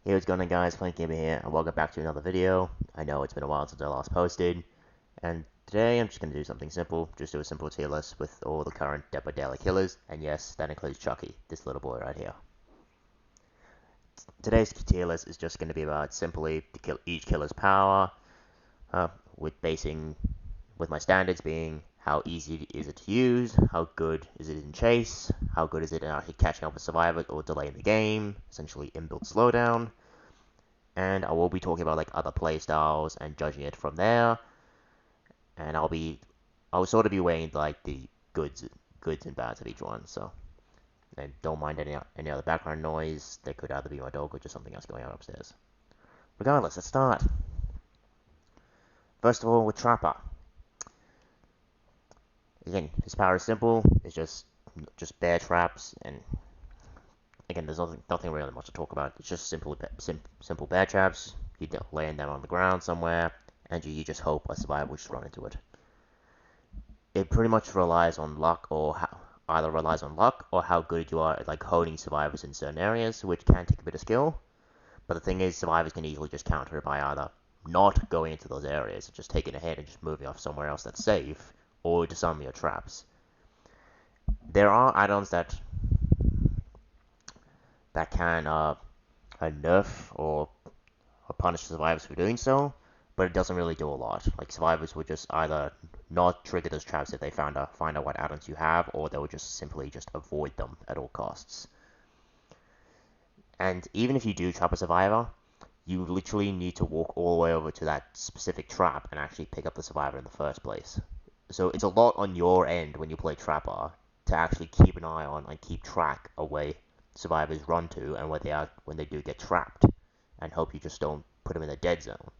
Hey, what's going on, guys? Playing Gamer here, and welcome back to another video. I know it's been a while since I last posted, and today I'm just going to do something simple. Just do a simple tier list with all the current Dead by Daylight killers, and yes, that includes Chucky, this little boy right here. Today's tier list is just going to be about simply each killer's power, with my standards being how easy is it to use, how good is it in chase, how good is it in actually catching up with survivors or delaying the game, essentially inbuilt slowdown. And I will be talking about like other playstyles and judging it from there. And I'll sort of be weighing like the goods and bads of each one. So and don't mind any other background noise. There could either be my dog or just something else going on upstairs. Regardless, let's start. First of all, with Trapper. Again, his power is simple. It's just bear traps, and again, there's nothing really much to talk about. It's just simple bear traps. You land them on the ground somewhere, and you just hope a survivor will just run into it. It pretty much relies on luck, or either relies on luck or how good you are at like holding survivors in certain areas, which can take a bit of skill. But the thing is, survivors can easily just counter it by either not going into those areas, just taking a hit and just moving off somewhere else that's safe, or disarming your traps. There are add-ons that can nerf or punish survivors for doing so, but it doesn't really do a lot. Like survivors would just either not trigger those traps if they find out what add-ons you have, or they would just simply just avoid them at all costs. And even if you do trap a survivor, you literally need to walk all the way over to that specific trap and actually pick up the survivor in the first place. So it's a lot on your end when you play Trapper to actually keep an eye on and keep track of where survivors run to and where they are when they do get trapped, and hope you just don't put them in a dead zone.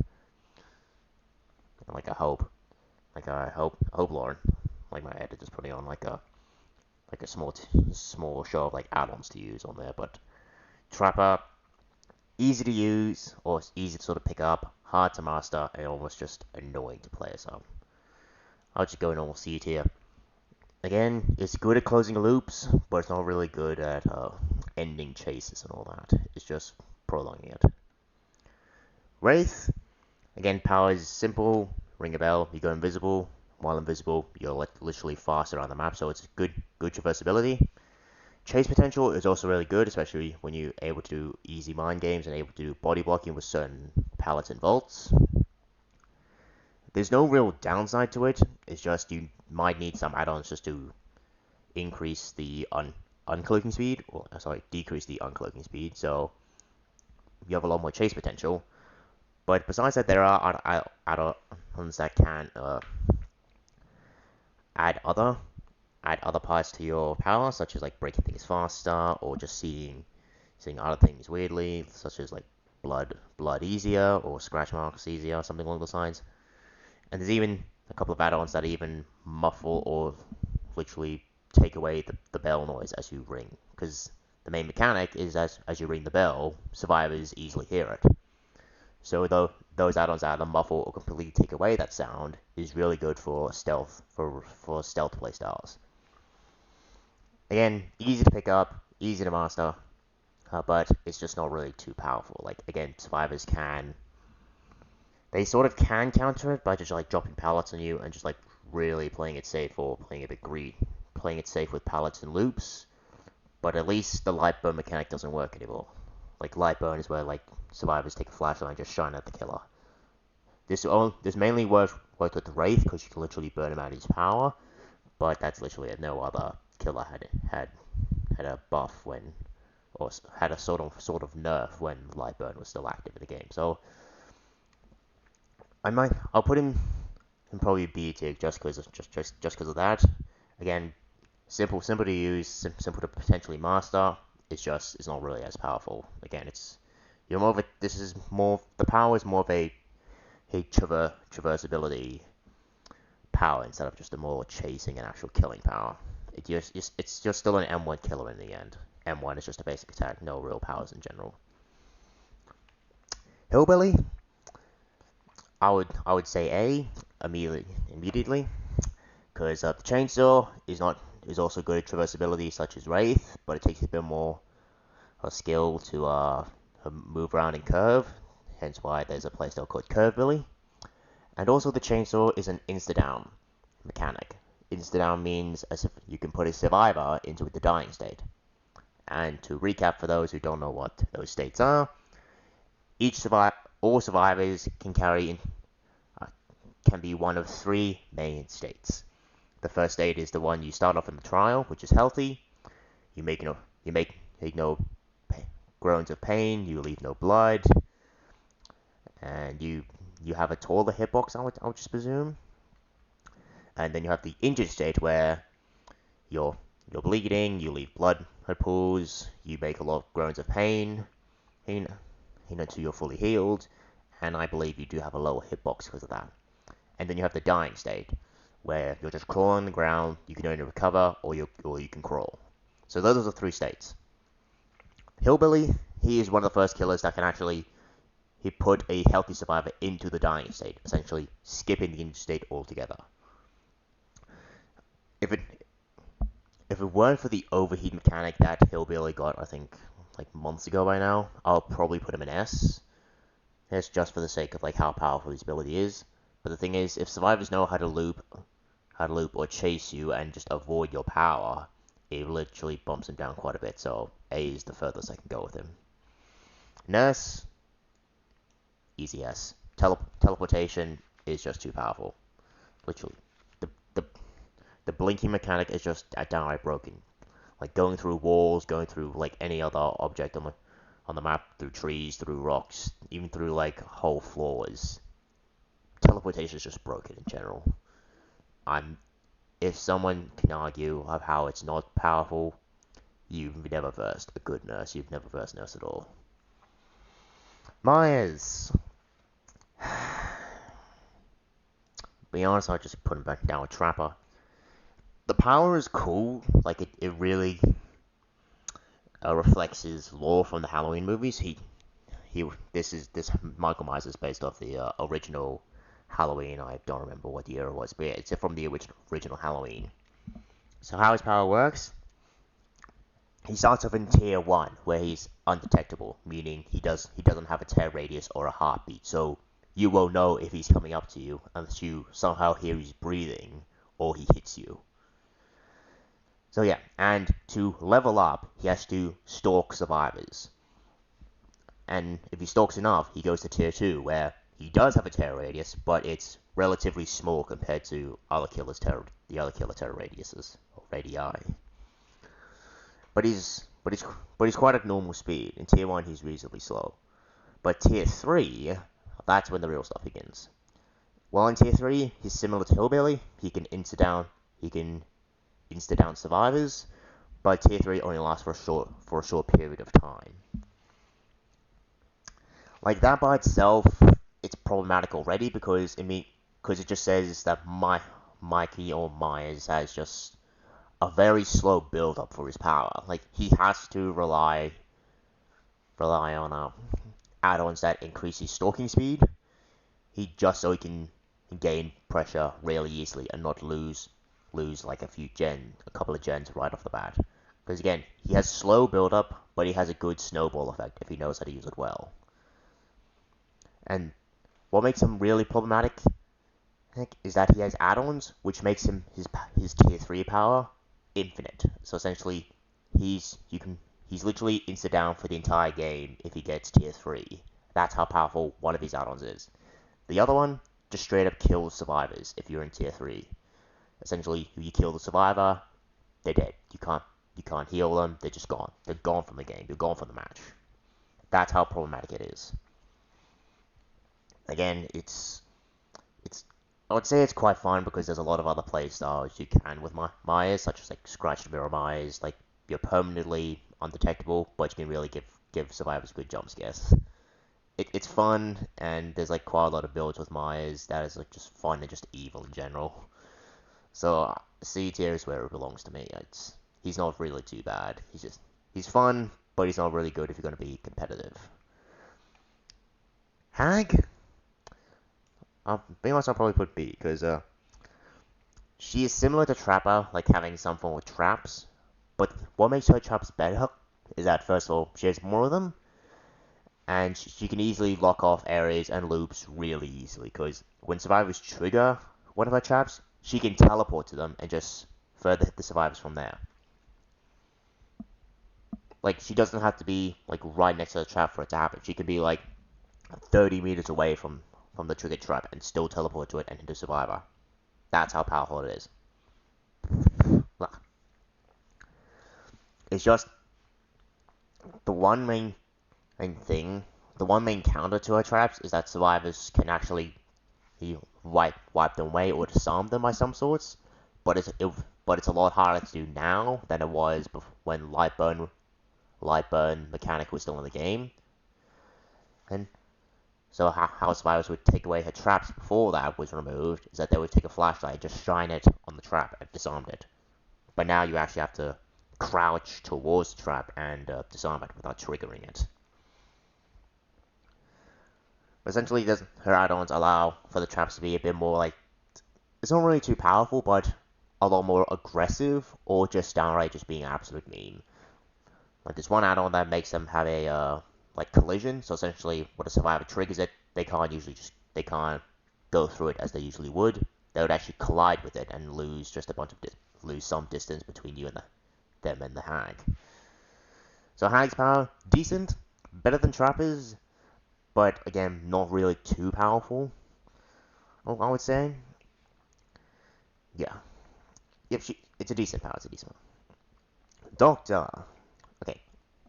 I hope, Lauren, like my editor's putting on like a small show of like add-ons to use on there. But Trapper, easy to use or easy to sort of pick up, hard to master, and almost just annoying to play. So I'll just go normal C tier. Again, it's good at closing loops, but it's not really good at ending chases and all that. It's just prolonging it. Wraith, again, power is simple. Ring a bell, you go invisible. While invisible, you're literally fast around the map, so it's good traversability. Chase potential is also really good, especially when you're able to do easy mind games and able to do body blocking with certain pallets and vaults. There's no real downside to it. It's just you might need some add-ons just to increase the uncloaking speed, or decrease the uncloaking speed. So you have a lot more chase potential. But besides that, there are add-ons that can add other parts to your power, such as like breaking things faster, or just seeing other things weirdly, such as like blood easier, or scratch marks easier, something along those lines. And there's even a couple of add-ons that even muffle or literally take away the bell noise as you ring, because the main mechanic is as you ring the bell, survivors easily hear it. So those add-ons that either muffle or completely take away that sound is really good for stealth playstyles. Again, easy to pick up, easy to master, but it's just not really too powerful. Like again, survivors they sort of can counter it by just like dropping pallets on you and just like really playing it safe, or playing it safe with pallets and loops. But at least the light burn mechanic doesn't work anymore. Like light burn is where like survivors take a flashlight and just shine at the killer. This mainly worked with the Wraith because you can literally burn him out of his power, but that's literally no other killer had a buff when, or had a sort of nerf when light burn was still active in the game. So I'll put him in probably B tier just because of that. Again, simple to use, simple to potentially master. It's not really as powerful. Again, the power is more of a traversability power instead of just a more chasing and actual killing power. It's just still an M1 killer in the end. M1 is just a basic attack, no real powers in general. Hillbilly, I would say A immediately, because the chainsaw is also good at traversability such as Wraith, but it takes a bit more skill to move around and curve, hence why there's a playstyle called Curve Billy. And also the chainsaw is an insta-down mechanic. Insta-down means as if you can put a survivor into the dying state. And to recap for those who don't know what those states are, all survivors can be one of three main states. The first state is the one you start off in the trial, which is healthy. You make no groans of pain. You leave no blood, and you have a taller hitbox. I would just presume. And then you have the injured state where you're bleeding. You leave blood pools. You make a lot of groans of pain. Until you're fully healed. And I believe you do have a lower hitbox because of that. And then you have the dying state, where you're just crawling on the ground, you can only recover, or you can crawl. So those are the three states. Hillbilly, he is one of the first killers that can actually put a healthy survivor into the dying state, essentially skipping the injured state altogether. If it weren't for the overheat mechanic that Hillbilly got, I think, like months ago by now, I'll probably put him in S. It's just for the sake of like how powerful his ability is. But the thing is, if survivors know how to loop or chase you and just avoid your power, it literally bumps him down quite a bit. So A is the furthest I can go with him. Nurse, easy S. Teleportation is just too powerful. Literally, the blinking mechanic is just downright broken. Like going through walls, going through like any other object on the map, through trees, through rocks, even through like whole floors. Teleportation is just broken in general. If someone can argue of how it's not powerful, you've never versed a good nurse. You've never versed nurse at all. Myers. Be honest, I'll just put him back down with Trapper. The power is cool. Like it really reflects his lore from the Halloween movies. This Michael Myers is based off the original Halloween. I don't remember what year it was, but yeah, it's from the original Halloween. So how his power works? He starts off in tier 1, where he's undetectable, meaning he doesn't have a tear radius or a heartbeat, so you won't know if he's coming up to you unless you somehow hear he's breathing or he hits you. So yeah, and to level up, he has to stalk survivors. And if he stalks enough, he goes to tier 2, where he does have a tear radius, but it's relatively small compared to the other killer terror radiuses, or radii. But he's quite at normal speed. In tier 1, he's reasonably slow. But tier 3, that's when the real stuff begins. While in tier 3, he's similar to Hillbilly. He can insta-down survivors, but tier 3 only lasts for a short period of time. Like that by itself, it's problematic already because it just says that Mikey or Myers has just a very slow build up for his power. Like he has to rely on add-ons that increase his stalking speed. Just so he can gain pressure really easily and not lose like a couple of gens right off the bat. Because again, he has slow build up, but he has a good snowball effect if he knows how to use it well. And what makes him really problematic, I think, is that he has add-ons, which makes him his tier 3 power infinite. So essentially, he's literally insta-down for the entire game if he gets tier 3. That's how powerful one of his add-ons is. The other one just straight up kills survivors if you're in tier 3. Essentially, if you kill the survivor, they're dead. You can't heal them, they're just gone. They're gone from the game, you're gone from the match. That's how problematic it is. Again, I would say it's quite fun because there's a lot of other play styles you can with Myers, such as like Scratch Mirror Myers. Like you're permanently undetectable, but you can really give survivors good jump scares. It's fun, and there's like quite a lot of builds with Myers that is like just fun and just evil in general. So C tier is where it belongs to me. He's not really too bad. He's fun, but he's not really good if you're going to be competitive. Hag? Being honest, I'll probably put B, because she is similar to Trapper, like having some form of traps, but what makes her traps better is that, first of all, she has more of them, and she can easily lock off areas and loops really easily, because when survivors trigger one of her traps, she can teleport to them and just further hit the survivors from there. Like, she doesn't have to be like right next to the trap for it to happen. She could be like 30 meters away from the triggered trap and still teleport to it and hit the survivor. That's how powerful it is. It's just the one main thing, the one main counter to her traps is that survivors can actually wipe them away or disarm them by some sorts. But it's a lot harder to do now than it was when Lightburn mechanic was still in the game. And so how survivors would take away her traps before that was removed is that they would take a flashlight, just shine it on the trap, and disarmed it. But now you actually have to crouch towards the trap and disarm it without triggering it. Essentially, her add-ons allow for the traps to be a bit more like, it's not really too powerful, but a lot more aggressive, or just downright just being absolute mean. Like, there's one add-on that makes them have a like collision. So essentially, when a survivor triggers it, they can't go through it as they usually would. They would actually collide with it and lose just a bunch of lose some distance between you and them and the hag. So hag's power, decent, better than Trapper's, but again, not really too powerful, I would say. Yeah. Yep, it's a decent power, it's a decent power. Doctor. Okay,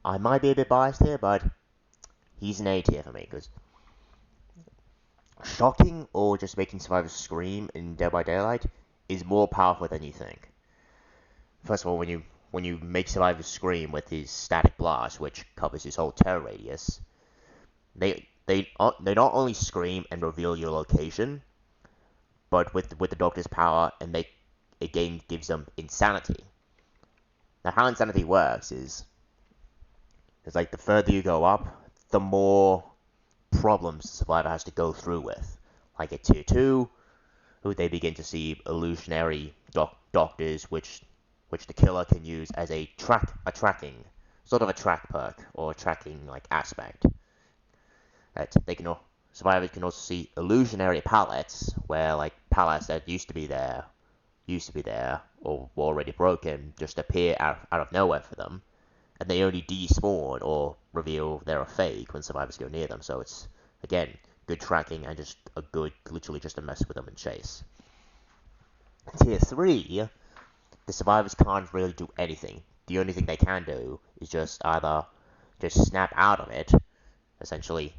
I might be a bit biased here, but he's an A tier for me, because shocking or just making survivors scream in Dead by Daylight is more powerful than you think. First of all, when you make survivors scream with his static blast, which covers his whole terror radius, they not only scream and reveal your location, but with the Doctor's power, and gives them insanity. Now, how insanity works is like the further you go up, the more problems the survivor has to go through with. Like at tier 2, who they begin to see illusionary doctors, which the killer can use as a tracking, sort of a track perk, or a tracking like aspect. That survivors can also see illusionary pallets, where like pallets that used to be there, or were already broken, just appear out of nowhere for them, and they only despawn or reveal they're a fake when survivors go near them. So it's, again, good tracking and just a good, literally just to mess with them and chase. Tier 3, the survivors can't really do anything. The only thing they can do is just either just snap out of it, essentially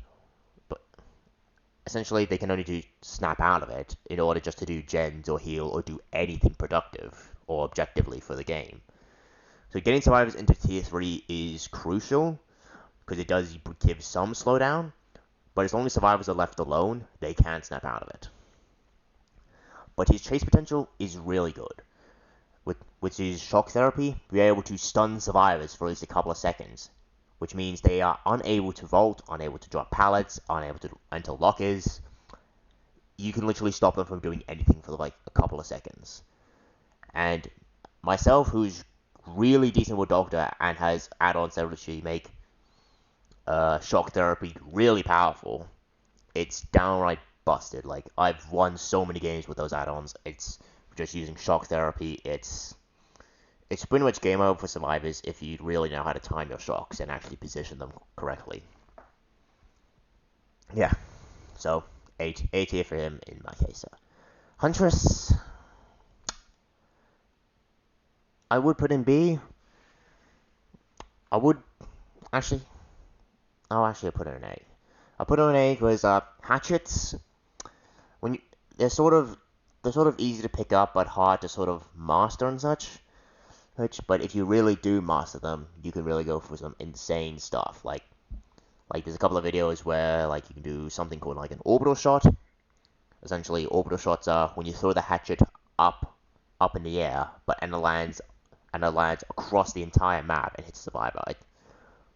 they can only do snap out of it in order just to do gens or heal or do anything productive or objectively for the game. So getting survivors into tier 3 is crucial, because it does give some slowdown, but as long as survivors are left alone, they can snap out of it. But his chase potential is really good. With his shock therapy, we are able to stun survivors for at least a couple of seconds, which means they are unable to vault, unable to drop pallets, unable to enter lockers. You can literally stop them from doing anything for like a couple of seconds. And myself, who's really decent with Doctor and has add-ons that literally make shock therapy really powerful, it's downright busted. Like, I've won so many games with those add-ons. It's just using shock therapy. It's pretty much game over for survivors if you really know how to time your shocks and actually position them correctly. Yeah, so A tier for him in my case. Huntress, I would put in B. I would actually, I'll put in an A. I'll put in an A because hatchets, they're sort of easy to pick up but hard to sort of master and such. But if you really do master them, you can really go for some insane stuff. Like there's a couple of videos where like you can do something called like an orbital shot. Essentially, orbital shots are when you throw the hatchet up in the air, and it lands across the entire map and hits the survivor. Like,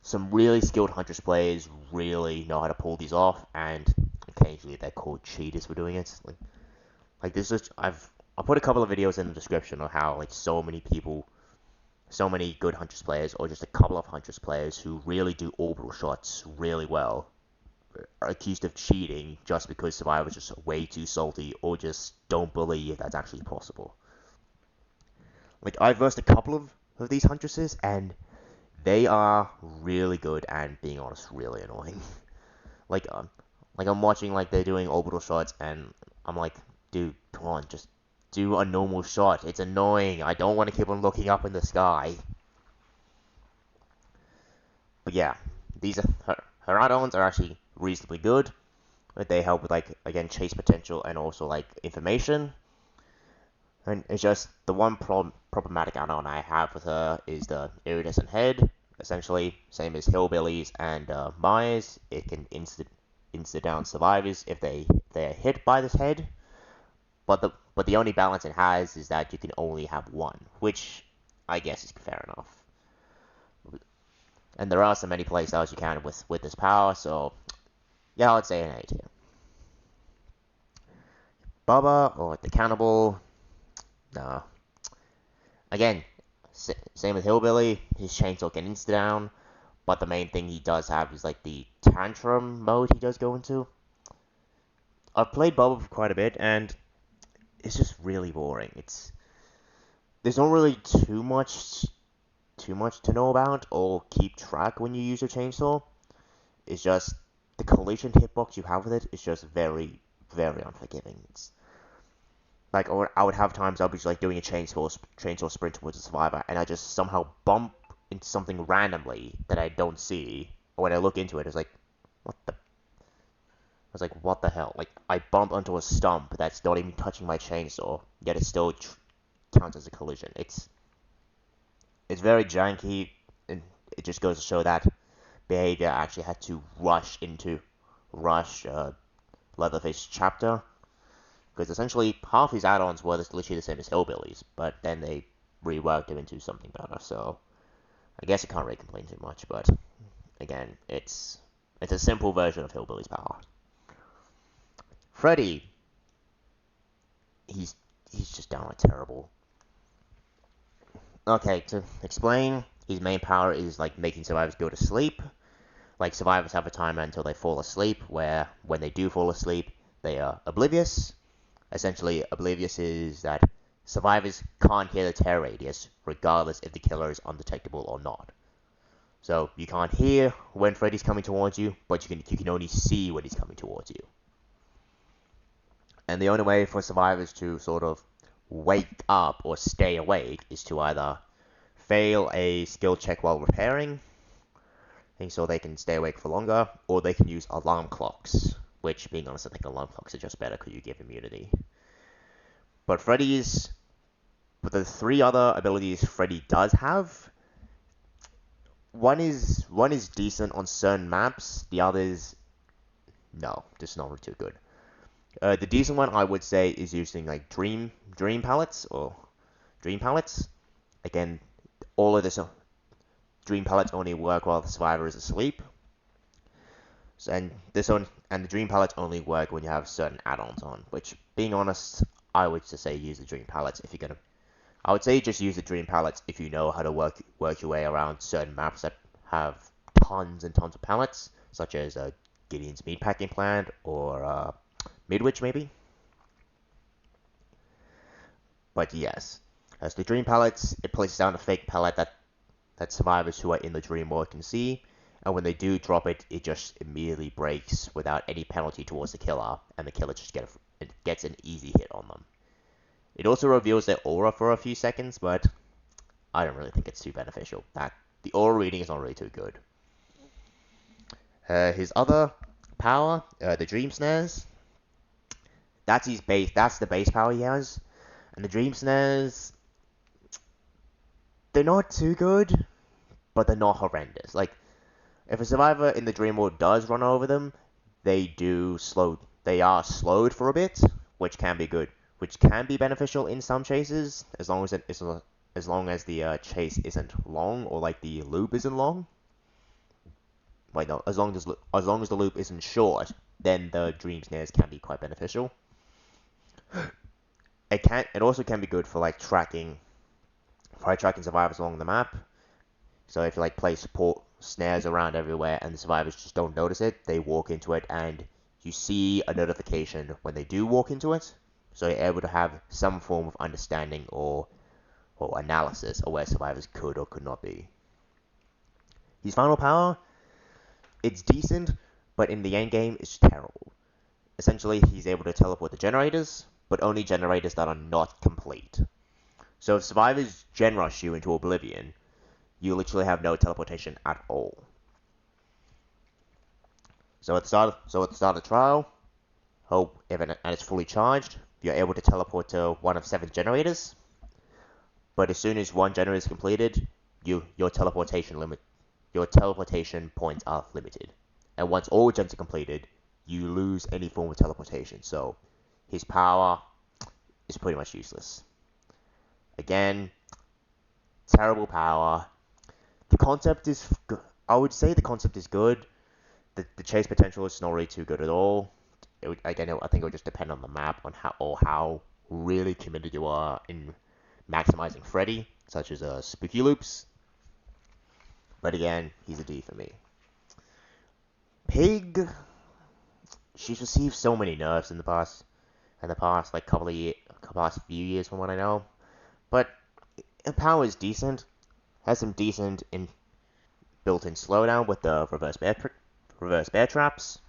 some really skilled Huntress players really know how to pull these off, and occasionally they're called cheaters for doing it. Like this is I'll put a couple of videos in the description of how like so many people so many good Huntress players, or just a couple of Huntress players who really do orbital shots really well, are accused of cheating just because survivors are just way too salty or just don't believe that's actually possible. Like, I've versed a couple of these Huntresses, and they are really good and, being honest, really annoying. like, like I'm watching, like, they're doing orbital shots, and I'm like, dude, come on, just do a normal shot. It's annoying. I don't want to keep on looking up in the sky. But yeah, these her add-ons are actually reasonably good. They help with, like, again, chase potential and also, like, information. And it's just the one problematic add-on I have with her is the iridescent head. Essentially, same as hillbillies and Myers, it can insta down survivors if they're hit by this head. But the only balance it has is that you can only have one, which I guess is fair enough. And there are so many playstyles you can with this power, so yeah, I'd say an A tier. Bubba or the cannibal, no. Again, same with Hillbilly. His chainsaw can insta down, but the main thing he does have is like the tantrum mode he does go into. I've played Bubba for quite a bit, and it's just really boring. There's not really too much to know about or keep track when you use your chainsaw. It's just the collision hitbox you have with it is just very, very unforgiving. It's like, or I would have times I'll be just like doing a chainsaw sprint towards a survivor, and I just somehow bump into something randomly that I don't see. Or when I look into it, it's like, what the? I was like, what the hell? Like, I bump onto a stump that's not even touching my chainsaw, yet it still counts as a collision. It's very janky, and it just goes to show that behavior actually had to rush Leatherface chapter, because essentially half his add-ons were literally the same as Hillbillies, but then they reworked him into something better. So I guess I can't really complain too much. But again, it's a simple version of Hillbilly's power. Freddy, he's just downright terrible. Okay, to explain, his main power is like making survivors go to sleep. Like, survivors have a timer until they fall asleep, where when they do fall asleep, they are oblivious. Essentially, oblivious is that survivors can't hear the terror radius, regardless if the killer is undetectable or not. So you can't hear when Freddy's coming towards you, but you can only see when he's coming towards you. And the only way for survivors to sort of wake up or stay awake is to either fail a skill check while repairing, so they can stay awake for longer, or they can use alarm clocks, which, being honest, I think alarm clocks are just better because you give immunity. But the three other abilities Freddy does have, one is decent on certain maps, the others, no, just not really too good. The decent one, I would say, is using like dream pallets or dream pallets. Again, all of this dream pallets only work while the survivor is asleep. So, and the dream pallets only work when you have certain add-ons on. Which, being honest, I would just say use the dream pallets if you're gonna. I would say just use the dream pallets if you know how to work your way around certain maps that have tons and tons of pallets, such as Gideon's Meatpacking Plant or Midwich maybe. But yes, as the dream pallets, it places down a fake pallet that survivors who are in the dream world can see, and when they do drop it, it just immediately breaks without any penalty towards the killer, and the killer just gets an easy hit on them. It also reveals their aura for a few seconds, but I don't really think it's too beneficial. The aura reading is not really too good. His other power, the dream snares, that's his base. That's the base power he has, and the dream snares, they're not too good, but they're not horrendous. Like, if a survivor in the dream world does run over them, they are slowed for a bit, which can be good, which can be beneficial in some chases, as long as the chase isn't long, or like the loop isn't long. Wait, no, as long as the loop isn't short, then the dream snares can be quite beneficial. It also can be good for like tracking by tracking survivors along the map. So if you like place support snares around everywhere and the survivors just don't notice it, they walk into it and you see a notification when they do walk into it. So you're able to have some form of understanding or analysis of where survivors could or could not be. His final power, it's decent, but in the end game, it's terrible. Essentially, he's able to teleport the generators, but only generators that are not complete. So if survivors gen rush you into oblivion, you literally have no teleportation at all. So at the start of the trial, and it's fully charged, you're able to teleport to one of 7 generators. But as soon as one generator is completed, your teleportation points are limited. And once all gens are completed, you lose any form of teleportation. So his power is pretty much useless. Again, terrible power. The concept is, I would say the concept is good. The chase potential is not really too good at all. I think it would just depend on the map on how really committed you are in maximizing Freddy, such as spooky loops. But again, he's a D for me. Pig, she's received so many nerfs in the past like past few years from what I know. But her power is decent, has some decent built-in slowdown with the reverse bear traps.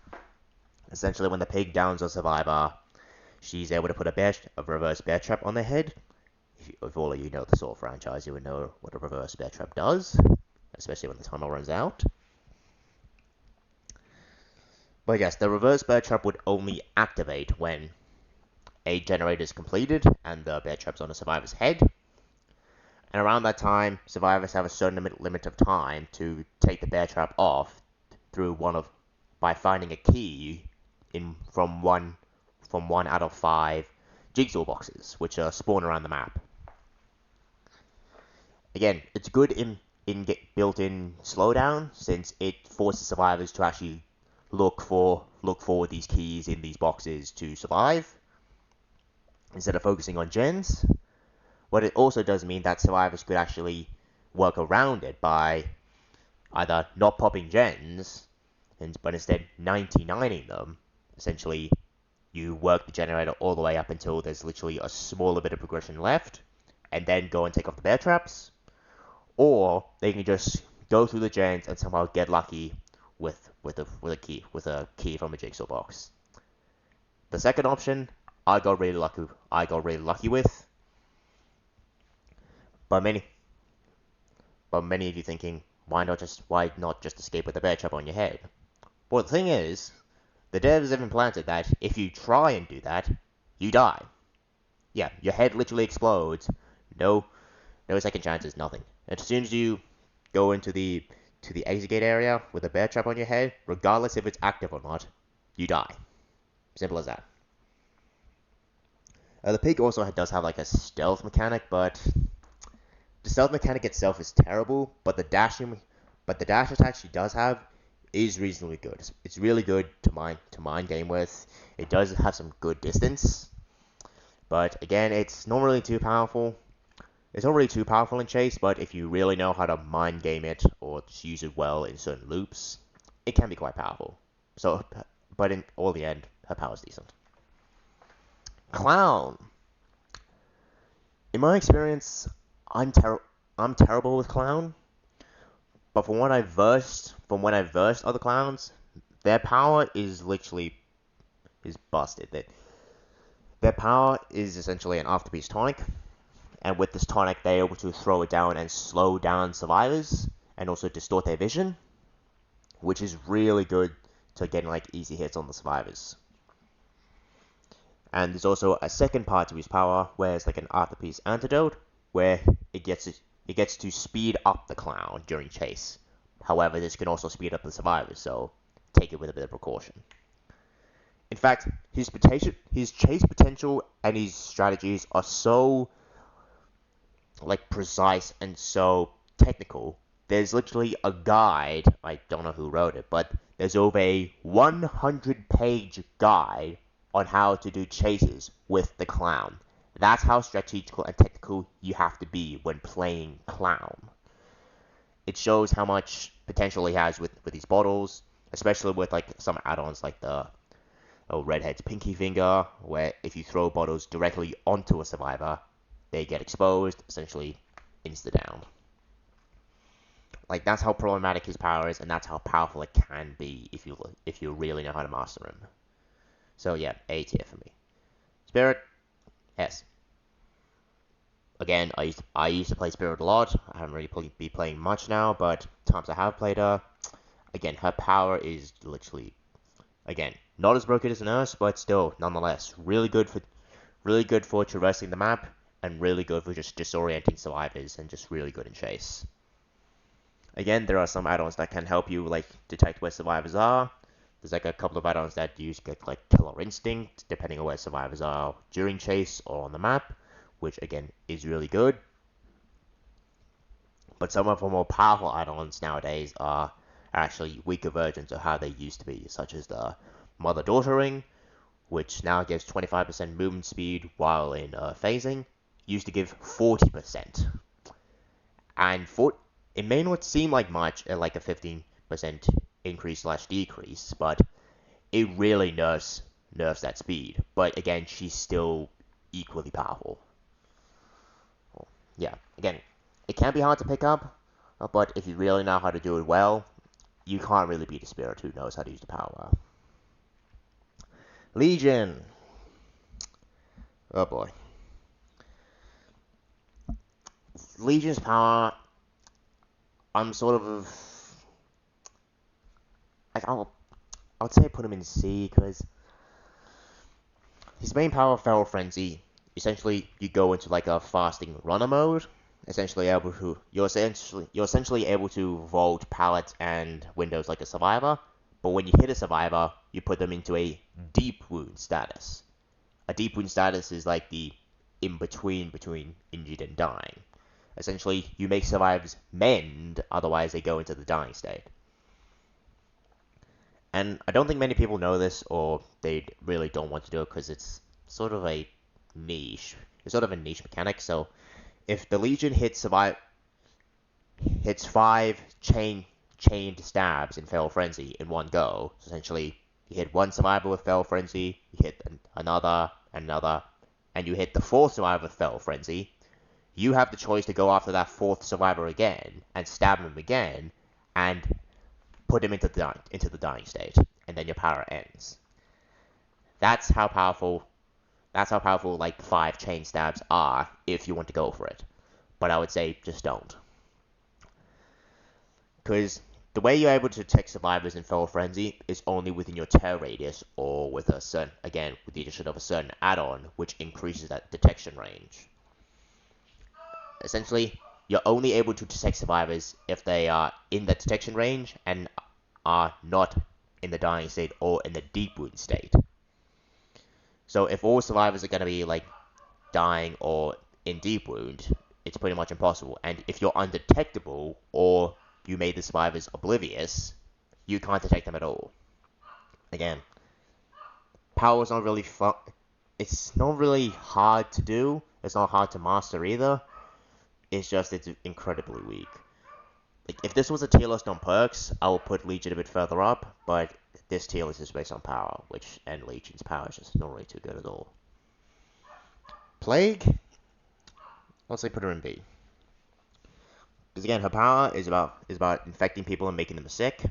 Essentially, when the pig downs a survivor, she's able to put a reverse bear trap on their head. If all of you know the Saw franchise, you would know what a reverse bear trap does, especially when the timer runs out. But yes, the reverse bear trap would only activate when a generator is completed and the bear trap's on a survivor's head. And around that time, survivors have a certain limit of time to take the bear trap off by finding a key from one out of 5 jigsaw boxes, which spawn around the map. Again, it's good in built-in slowdown, since it forces survivors to actually look for these keys in these boxes to survive, instead of focusing on gens. But it also does mean that survivors could actually work around it by either not popping gens, but instead 99ing them. Essentially, you work the generator all the way up until there's literally a smaller bit of progression left, and then go and take off the bear traps. Or they can just go through the gens and somehow get lucky with a key from a jigsaw box. The second option, I got really lucky with. But many of you thinking, why not just escape with a bear trap on your head? Well, the thing is, the devs have implanted that if you try and do that, you die. Yeah, your head literally explodes. No second chances, nothing. And as soon as you go into the exit gate area with a bear trap on your head, regardless if it's active or not, you die. Simple as that. The pig also does have like a stealth mechanic, but the stealth mechanic itself is terrible. But the dash attack she does have is reasonably good. It's really good to mind game with. It does have some good distance, but again, it's not really too powerful. It's not really too powerful in chase, but if you really know how to mind game it or just use it well in certain loops, it can be quite powerful. So, but in all the end, her power's decent. Clown. In my experience, I'm terrible with Clown. But from when I versed other clowns, their power is busted. Their power is essentially an afterpiece tonic, and with this tonic, they're able to throw it down and slow down survivors, and also distort their vision, which is really good to getting like easy hits on the survivors. And there's also a second part to his power, where it's like an afterpiece antidote, where it gets to speed up the clown during chase. However, this can also speed up the survivors, so take it with a bit of precaution. In fact, his chase potential and his strategies are so like precise and so technical. There's literally a guide, I don't know who wrote it, but there's over a 100-page guide on how to do chases with the clown. That's how strategical and technical you have to be when playing Clown. It shows how much potential he has with these bottles, especially with like some add-ons like the Redhead's Pinky Finger, where if you throw bottles directly onto a survivor, they get exposed, essentially insta-down. Like, that's how problematic his power is, and that's how powerful it can be if you really know how to master him. So yeah, A tier for me. Spirit, S. Again, I used to play Spirit a lot. I haven't really been playing much now, but times I have played her, again, her power is literally, again, not as broken as a nurse, but still, nonetheless, really good for traversing the map, and really good for just disorienting survivors, and just really good in chase. Again, there are some add-ons that can help you like detect where survivors are. There's like a couple of add-ons that use like Killer Instinct, depending on where survivors are during chase or on the map, which again is really good. But some of the more powerful add-ons nowadays are actually weaker versions of how they used to be, such as the Mother-Daughter Ring, which now gives 25% movement speed while in phasing. Used to give 40%. And it may not seem like much, like a 15% increase/decrease, but it really nerfs that speed. But again, she's still equally powerful. Yeah, again, it can be hard to pick up, but if you really know how to do it well, you can't really beat a spirit who knows how to use the power well. Legion. Oh boy. Legion's power, I'm sort of like I would say put him in C because his main power, Feral Frenzy. Essentially, you go into like a fasting runner mode. You're essentially able to vault pallets and windows like a survivor. But when you hit a survivor, you put them into a deep wound status. A deep wound status is like the in between injured and dying. Essentially, you make survivors mend, otherwise they go into the dying state. And I don't think many people know this, or they really don't want to do it because it's sort of a niche. It's sort of a niche mechanic. So if the Legion hits 5 chained stabs in Feral Frenzy in one go, so essentially you hit one survivor with Feral Frenzy, you hit another, and you hit the fourth survivor with Feral Frenzy, you have the choice to go after that fourth survivor again and stab him again, and put him into the dying state, and then your power ends. That's how powerful like 5 chain stabs are if you want to go for it. But I would say just don't. Because the way you're able to detect survivors in Feral Frenzy is only within your terror radius or with with the addition of a certain add-on which increases that detection range. Essentially, you're only able to detect survivors if they are in the detection range and are not in the dying state or in the deep wound state. So if all survivors are going to be like dying or in deep wound, it's pretty much impossible. And if you're undetectable or you made the survivors oblivious, you can't detect them at all. Again, power's not really fun. It's not really hard to do. It's not hard to master either. It's incredibly weak. Like, if this was a tier list on perks, I would put Legion a bit further up, but this tier list is based on power, and Legion's power is just not really too good at all. Plague? Let's say put her in B. Because again, her power is about infecting people and making them sick.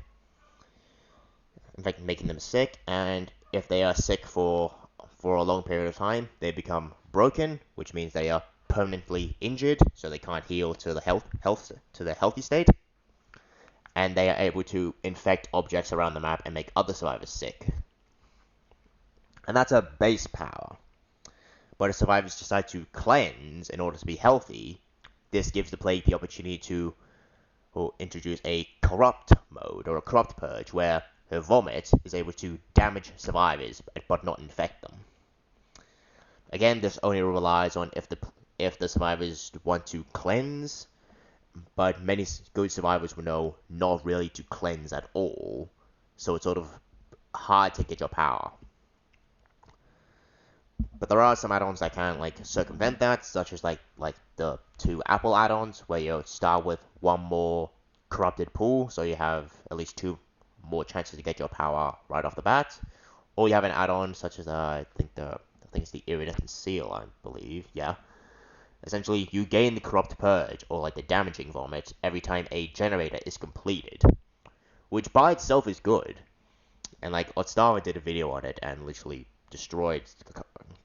In fact, making them sick, and if they are sick for a long period of time, they become broken, which means they are permanently injured, so they can't heal to the healthy state. And they are able to infect objects around the map and make other survivors sick. And that's a base power. But if survivors decide to cleanse in order to be healthy, this gives the Plague the opportunity to introduce a corrupt mode, or a corrupt purge, where her vomit is able to damage survivors, but not infect them. Again, this only relies on if the survivors want to cleanse, but many good survivors will know not really to cleanse at all, so it's sort of hard to get your power. But there are some add-ons that can like circumvent that, such as like the two Apple add-ons, where you start with one more corrupted pool, so you have at least two more chances to get your power right off the bat. Or you have an add-on such as I think it's the Iridescent Seal, I believe. Yeah. Essentially, you gain the Corrupt Purge, or like the Damaging Vomit, every time a generator is completed, which by itself is good. And like Otstara did a video on it and literally destroyed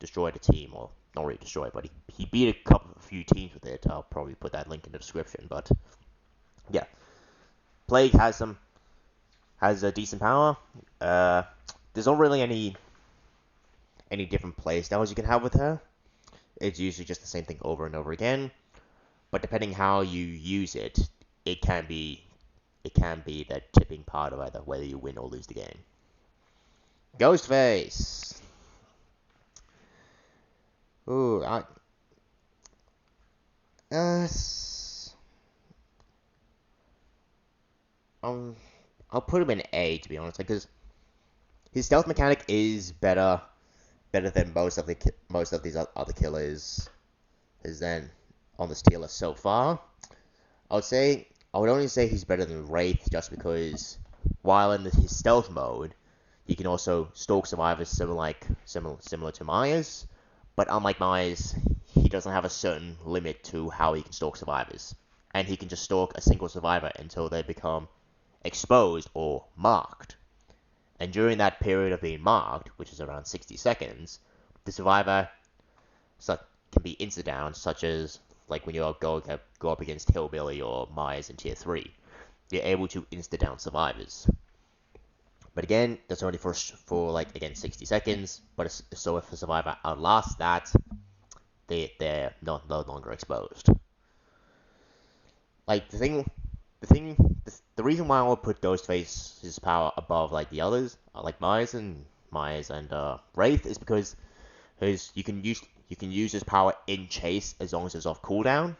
a team, or not really destroyed, but he beat a few teams with it. I'll probably put that link in the description. But yeah, Plague has a decent power. There's not really any different playstyles you can have with her. It's usually just the same thing over and over again. But depending how you use it, it can be the tipping part of either whether you win or lose the game. Ghostface. Ooh, I'll put him in A, to be honest, because his stealth mechanic is better than most of these other killers is then on this tier list so far. I would only say he's better than Wraith just because while in his stealth mode, he can also stalk survivors similar to Myers, but unlike Myers, he doesn't have a certain limit to how he can stalk survivors, and he can just stalk a single survivor until they become exposed or marked. And during that period of being marked, which is around 60 seconds, the survivor can be insta-down, such as like when you go up against Hillbilly or Myers in Tier 3. You're able to insta-down survivors. But again, that's only for like, again, 60 seconds. But so if the survivor outlasts that, they're no longer exposed. Like, the reason why I would put Ghostface's power above like the others, like Myers and Wraith, is because you can use his power in chase as long as it's off cooldown,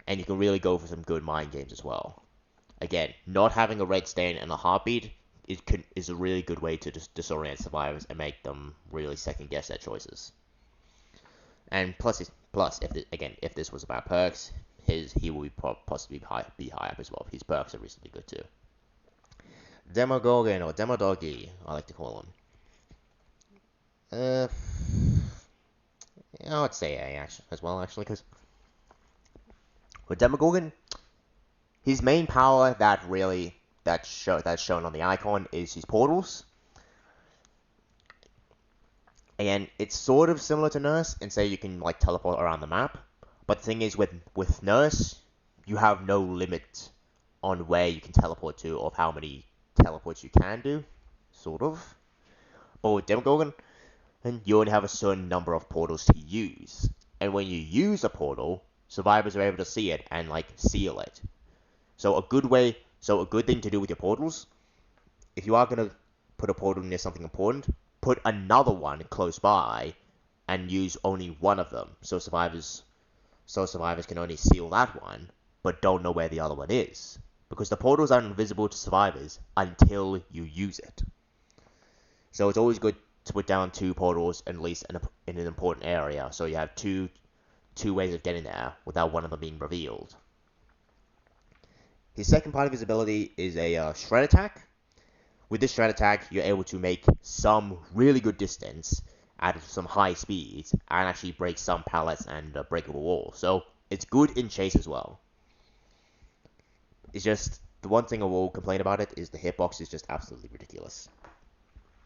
and you can really go for some good mind games as well. Again, not having a red stain and a heartbeat is a really good way to disorient survivors and make them really second guess their choices. And plus, if this was about perks, he will possibly be high up as well. His perks are reasonably good too. Demogorgon, or Demodoggy, I like to call him. I would say A as well, because with Demogorgon, his main power that's shown on the icon is his portals. And it's sort of similar to Nurse, and say you can like teleport around the map. But the thing is, with Nurse, you have no limit on where you can teleport to, or how many teleports you can do, sort of. But with Demogorgon, you only have a certain number of portals to use. And when you use a portal, survivors are able to see it and like seal it. So a good thing to do with your portals, if you are gonna put a portal near something important, put another one close by, and use only one of them, so survivors can only seal that one, but don't know where the other one is, because the portals are invisible to survivors until you use it. So it's always good to put down two portals, at least in an important area, so you have two ways of getting there without one of them being revealed. His second part of his ability is a shred attack. With this shred attack, you're able to make some really good distance at some high speeds and actually break some pallets and breakable walls. So it's good in chase as well. It's just the one thing I will complain about it is the hitbox is just absolutely ridiculous.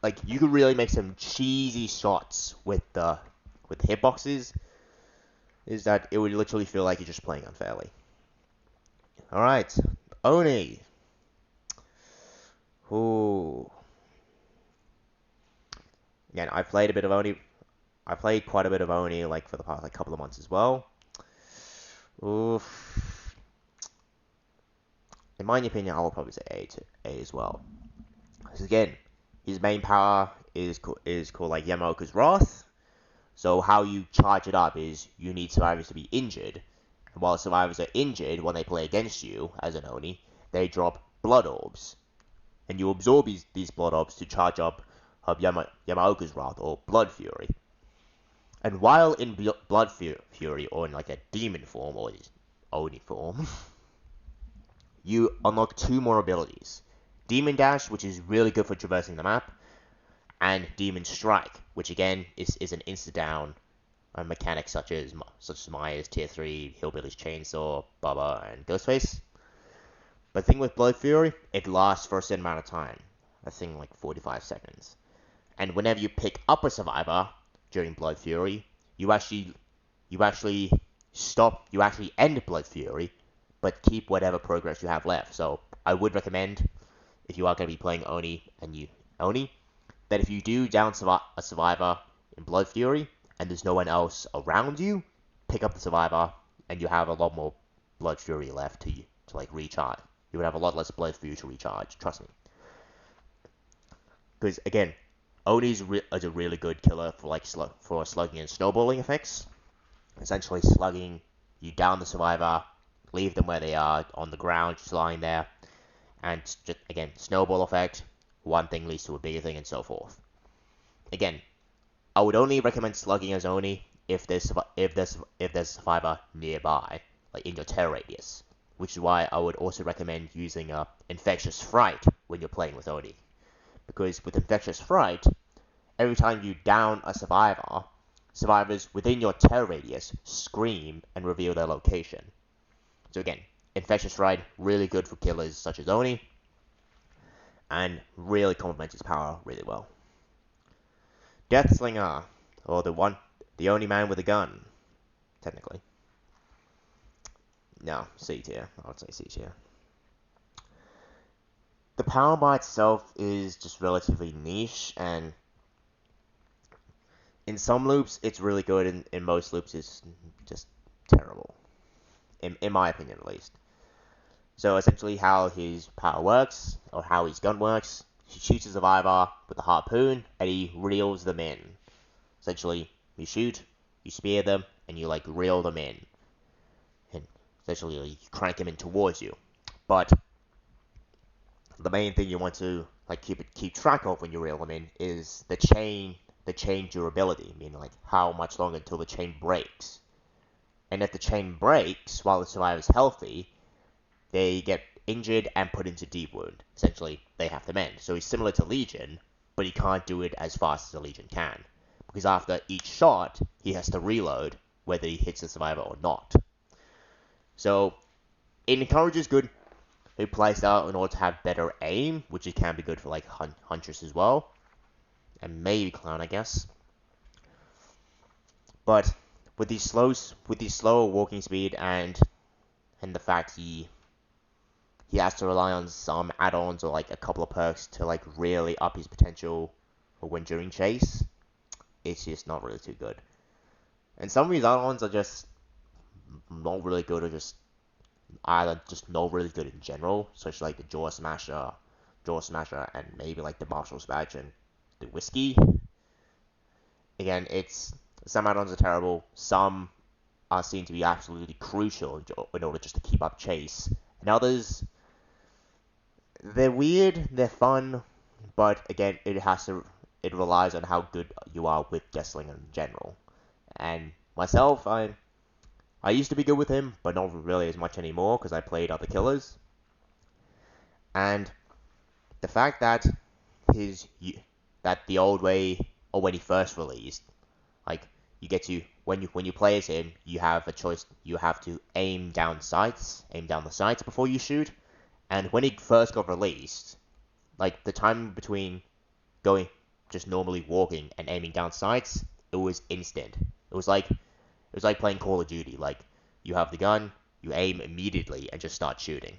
Like, you could really make some cheesy shots with the hitboxes. Is that it would literally feel like you're just playing unfairly. Alright, Oni. Ooh. Again, I played quite a bit of Oni like for the past couple of months as well. Oof. In my opinion, I will probably say A as well. Because again, his main power is called like Yamaoka's Wrath. So how you charge it up is you need survivors to be injured. And while survivors are injured when they play against you as an Oni, they drop blood orbs. And you absorb these blood orbs to charge up Yamaoka's Wrath, or Blood Fury. And while in Blood Fury, or in like a demon form, or Oni form, you unlock two more abilities. Demon Dash, which is really good for traversing the map, and Demon Strike, which again is an insta-down mechanic such as Maya's Tier 3, Hillbilly's Chainsaw, Bubba, and Ghostface. But the thing with Blood Fury, it lasts for a certain amount of time. I think like 45 seconds. And whenever you pick up a survivor during Blood Fury, you actually end Blood Fury, but keep whatever progress you have left. So I would recommend, if you are going to be playing Oni, that if you do down a survivor in Blood Fury and there's no one else around you, pick up the survivor and you have a lot more Blood Fury left to like recharge. You would have a lot less Blood Fury to recharge. Trust me. Because again, Oni is a really good killer for like for slugging and snowballing effects. Essentially, slugging you down the survivor, leave them where they are on the ground, just lying there, and just again snowball effect. One thing leads to a bigger thing, and so forth. Again, I would only recommend slugging as Oni if there's a survivor nearby, like in your terror radius. Which is why I would also recommend using Infectious Fright when you're playing with Oni. Because with Infectious Fright, every time you down a survivor, survivors within your terror radius scream and reveal their location. So again, Infectious Fright, really good for killers such as Oni, and really complements its power really well. Deathslinger, or the only man with a gun, technically. No, C tier. I would say C tier. The power by itself is just relatively niche, and in some loops it's really good, and in most loops it's just terrible. In my opinion, at least. So essentially how his power works, or how his gun works, he shoots a survivor with a harpoon, and he reels them in. Essentially, you shoot, you spear them, and you like reel them in. And essentially you crank them in towards you. But the main thing you want to like keep track of when you reel them in is the chain durability, meaning like how much longer until the chain breaks. And if the chain breaks while the survivor is healthy, they get injured and put into deep wound. Essentially, they have to mend. So he's similar to Legion, but he can't do it as fast as a Legion can. Because after each shot, he has to reload, whether he hits the survivor or not. So, it encourages good playstyle in order to have better aim, which it can be good for like Huntress as well. And maybe Clown, I guess. But with these slower walking speed and the fact he has to rely on some add-ons or like a couple of perks to like really up his potential when during chase, it's just not really too good. And some of these add-ons are just not really good, or just either just not really good in general, such as like the Jaw Smasher, and maybe like the Marshall's Badge and the Whiskey. Again, some add-ons are terrible, some are seen to be absolutely crucial in order just to keep up chase, and others, they're weird, they're fun, but again, it relies on how good you are with Deathslinger in general. And myself, I used to be good with him, but not really as much anymore because I played other killers. And the fact that the old way, or when he first released, like you get to when you play as him, you have a choice. You have to aim down the sights before you shoot. And when he first got released, like the time between going just normally walking and aiming down sights, it was instant. It was like playing Call of Duty. Like you have the gun, you aim immediately and just start shooting.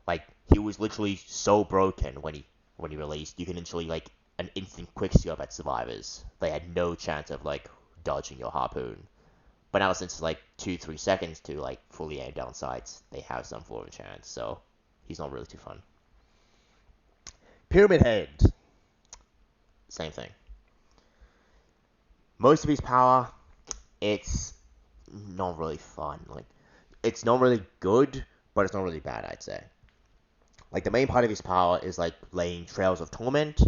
Like he was literally so broken when he released. You can literally like an instant quick scope at survivors. They had no chance of like dodging your harpoon. But now since it's like 2-3 seconds to like fully aim down sights, they have some form of chance. So he's not really too fun. Pyramid Head. Same thing. Most of his power, it's not really fun. Like, it's not really good, but it's not really bad, I'd say. Like, the main part of his power is, like, laying trails of torment,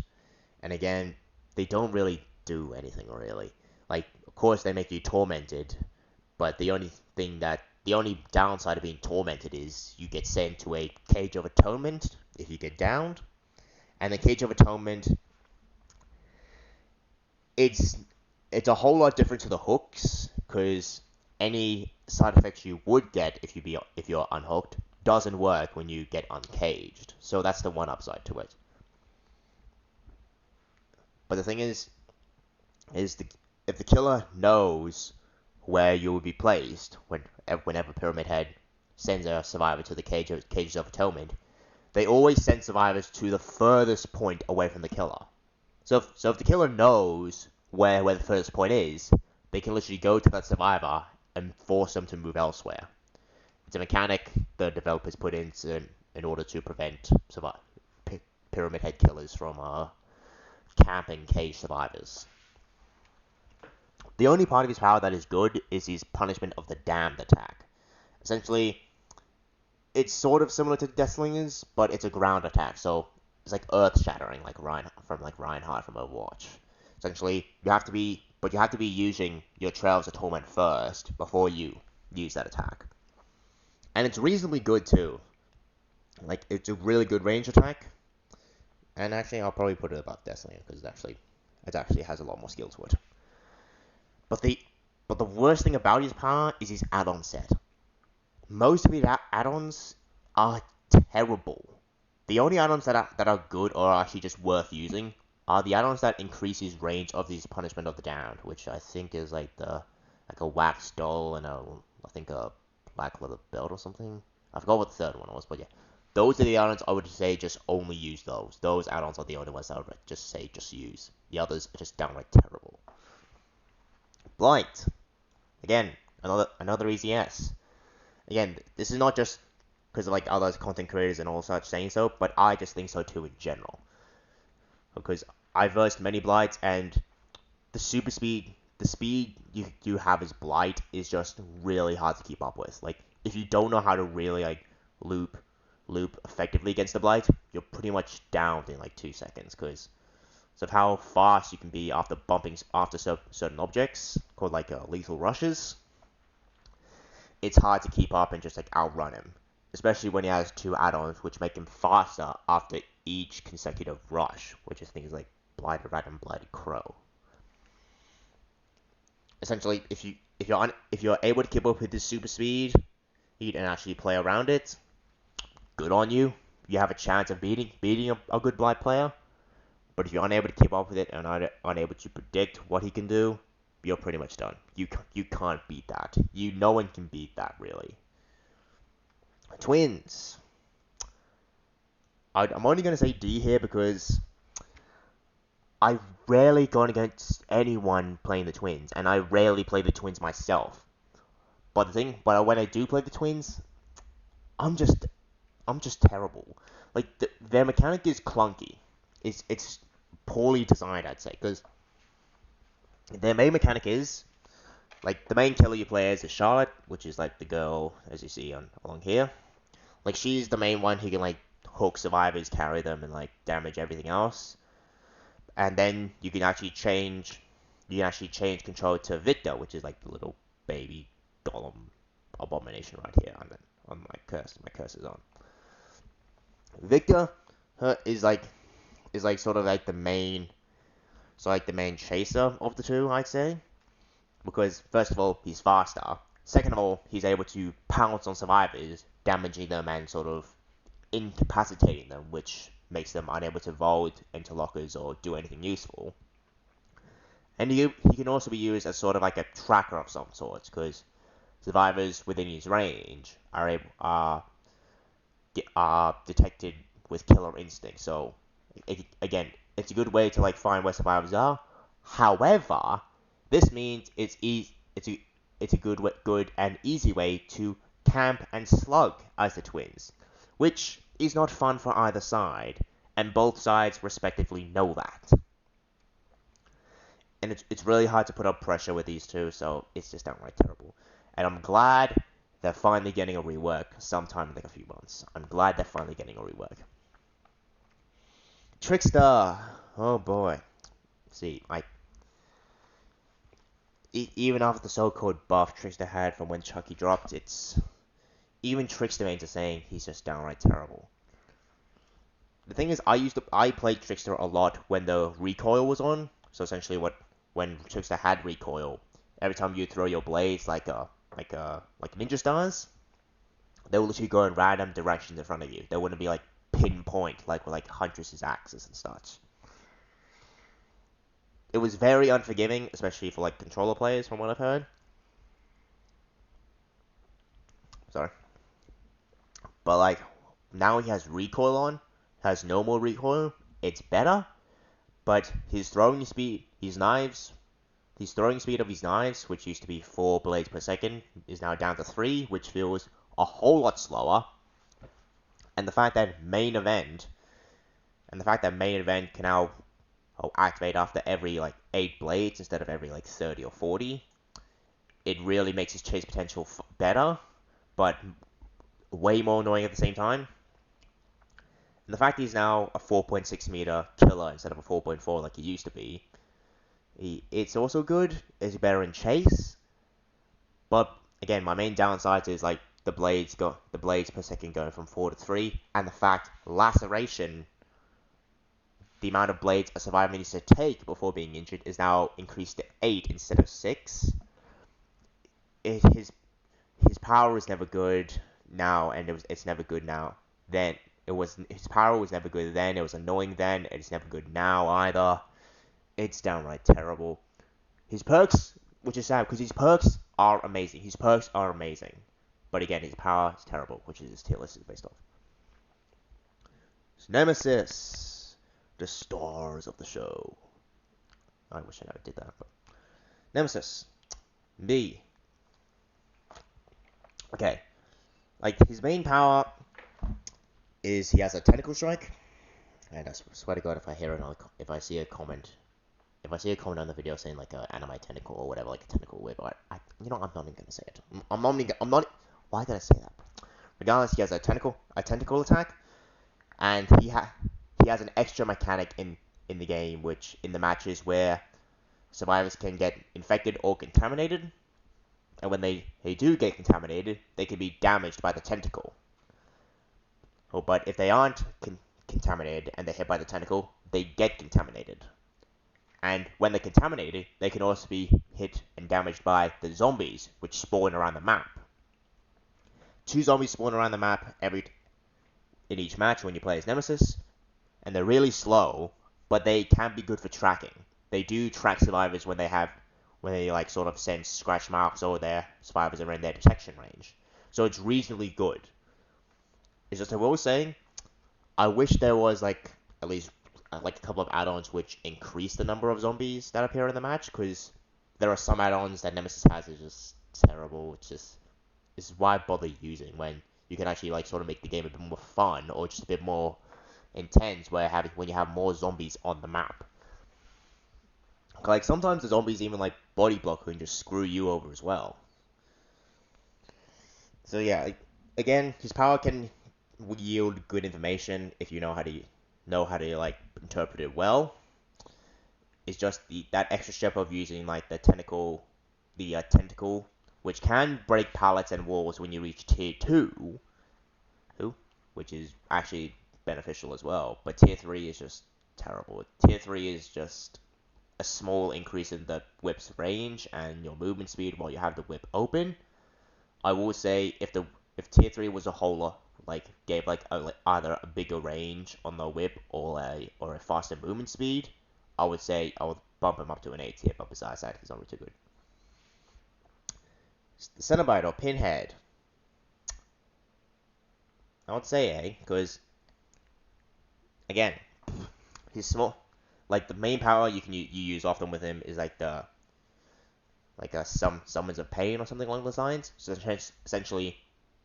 and again, they don't really do anything, really. Like, of course, they make you tormented, but the only downside of being tormented is you get sent to a Cage of Atonement if you get downed. And the Cage of Atonement, it's it's a whole lot different to the hooks, because any side effects you would get if you're unhooked doesn't work when you get uncaged. So that's the one upside to it. But the thing is if the killer knows where you will be placed whenever Pyramid Head sends a survivor to the cages of atonement, they always send survivors to the furthest point away from the killer. So if the killer knows where the furthest point is, they can literally go to that survivor and force them to move elsewhere. It's a mechanic the developers put in order to prevent Pyramid Head killers from camping cage survivors. The only part of his power that is good is his punishment of the damned attack. Essentially, it's sort of similar to Deathlinger's, but it's a ground attack, so it's like earth shattering, like Reinhardt from Overwatch. Essentially, you have to be using your Trails of Torment first before you use that attack. And it's reasonably good too. Like, it's a really good range attack. And actually, I'll probably put it above Deathlinger because it actually has a lot more skill to it. But the worst thing about his power is his add-on set. Most of his add-ons are terrible. The only add-ons that are good or are actually just worth using are the add-ons that increase his range of his Punishment of the Damned, which I think is like a wax doll and I think a black leather belt or something. I forgot what the third one was, but yeah. Those are the add-ons I would say just only use those. Those add-ons are the only ones that I would just say just use. The others are just downright terrible. Blight. Again, another easy S. Again, this is not just because of like other content creators and all such saying so, but I just think so too in general. Because I've versed many Blights, and the speed you have as Blight is just really hard to keep up with. Like, if you don't know how to really like loop effectively against the Blight, you're pretty much downed in like 2 seconds because of how fast you can be after bumping after certain objects called like lethal rushes. It's hard to keep up and just like outrun him, especially when he has 2 add-ons which make him faster after each consecutive rush, which is things like Blighted Rat and Blighted Crow. Essentially, if you're able to keep up with his super speed and actually play around it, good on you. You have a chance of beating a good Blight player. But if you're unable to keep up with it and unable to predict what he can do, you're pretty much done. You can't beat that. No one can beat that, really. Twins. I'm only going to say D here because I've rarely gone against anyone playing the Twins, and I rarely play the Twins myself. But when I do play the Twins, I'm just terrible. Like, their mechanic is clunky. It's poorly designed, I'd say, because their main mechanic is, like, the main killer you play as is Charlotte, which is, like, the girl, as you see along here. Like, she's the main one who can, like, hook survivors, carry them, and, like, damage everything else. And then you can actually change control to Victor, which is, like, the little baby golem abomination right here on my cursor's on. Victor is sort of like the main chaser of the two, I'd say. Because, first of all, he's faster. Second of all, he's able to pounce on survivors, damaging them and sort of incapacitating them, which makes them unable to vault into lockers or do anything useful. And he can also be used as sort of like a tracker of some sorts, because survivors within his range are detected with killer instinct. So, again, it's a good way to like find where survivors are. However, this means it's a good and easy way to camp and slug as the Twins, which is not fun for either side, and both sides respectively know that. And it's really hard to put up pressure with these two, so it's just downright terrible. And I'm glad they're finally getting a rework sometime in like a few months. I'm glad they're finally getting a rework. Trickster. Oh boy. See, even after the so-called buff Trickster had from when Chucky dropped, even Trickster mains are saying he's just downright terrible. The thing is, I played Trickster a lot when the recoil was on. So essentially, when Trickster had recoil, every time you throw your blades like Ninja Stars, they will literally go in random directions in front of you. They wouldn't be like pinpoint like Huntress's axes and such. It was very unforgiving, especially for like controller players, from what I've heard. Sorry, but like now he has recoil on, has no more recoil. It's better, but his throwing speed, his throwing speed of his knives, which used to be 4 blades per second, is now down to 3, which feels a whole lot slower. And the fact that main event can now activate after every like 8 blades instead of every like 30 or 40, it really makes his chase potential better, but way more annoying at the same time. And the fact he's now a 4.6 meter killer instead of a 4.4 like he used to be, it's also good. It's better in chase, but again, my main downside is like the blades per second going from 4 to 3, and the fact laceration, the amount of blades a survivor needs to take before being injured, is now increased to 8 instead of 6. His power is never good now, and it's never good now. Then his power was never good then. It was annoying then. It's never good now either. It's downright terrible. His perks, which is sad because his perks are amazing. But again, his power is terrible, which is his tier list is based off. Nemesis, the stars of the show. I wish I never did that, but Nemesis, me. Okay, like his main power is he has a tentacle strike, and I swear to God, if I see a comment on the video saying like a anime tentacle or whatever, like a tentacle whip, I'm not even gonna say it. I'm not. Why did I say that? Regardless, he has a tentacle attack, and he has an extra mechanic in the game, which in the matches where survivors can get infected or contaminated, and when they do get contaminated, they can be damaged by the tentacle. Oh, but if they aren't contaminated and they're hit by the tentacle, they get contaminated. And when they're contaminated, they can also be hit and damaged by the zombies, which spawn around the map. 2 zombies spawn around the map in each match when you play as Nemesis, and they're really slow, but they can be good for tracking. They do track survivors when they like sort of sense scratch marks or their survivors are in their detection range. So it's reasonably good. It's just like I was saying, I wish there was like at least like a couple of add-ons which increase the number of zombies that appear in the match, because there are some add-ons that Nemesis has is just terrible. This is why bother using when you can actually like sort of make the game a bit more fun or just a bit more intense when you have more zombies on the map. Like sometimes the zombies even like body block and just screw you over as well. So yeah, again, his power can yield good information if you know how to like interpret it well. It's just that extra step of using like the tentacle, which can break pallets and walls when you reach tier 2, which is actually beneficial as well. But tier 3 is just terrible. Tier 3 is just a small increase in the whip's range and your movement speed while you have the whip open. I will say if tier 3 was a whole like gave like either a bigger range on the whip or a faster movement speed, I would say I would bump him up to an A tier, but besides that, he's not really too good. The Cenobite or Pinhead, I would say A, because again, he's small. Like the main power you use often with him is like summons of pain or something along those lines. So essentially,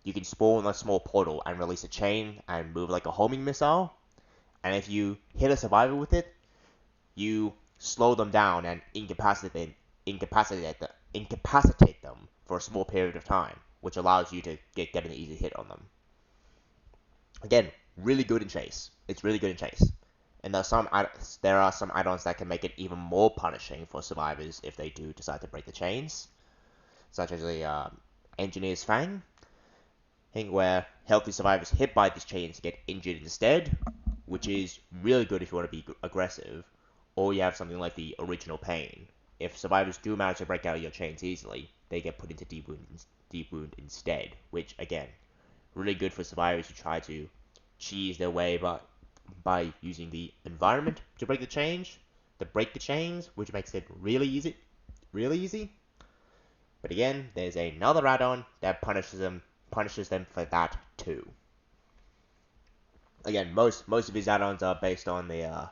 you can spawn a small portal and release a chain and move like a homing missile. And if you hit a survivor with it, you slow them down and incapacitate them for a small period of time, which allows you to get an easy hit on them. Again, really good in chase. It's really good in chase. And there are some add-ons that can make it even more punishing for survivors if they do decide to break the chains, such as the Engineer's Fang, where healthy survivors hit by these chains get injured instead, which is really good if you want to be aggressive. Or you have something like the Original Pain. If survivors do manage to break out of your chains easily, they get put into Deep Wound instead, which, again, really good for survivors who try to cheese their way by using the environment to break the chains, which makes it really easy. But again, there's another add-on that punishes them for that too. Again, most of these add-ons are based on the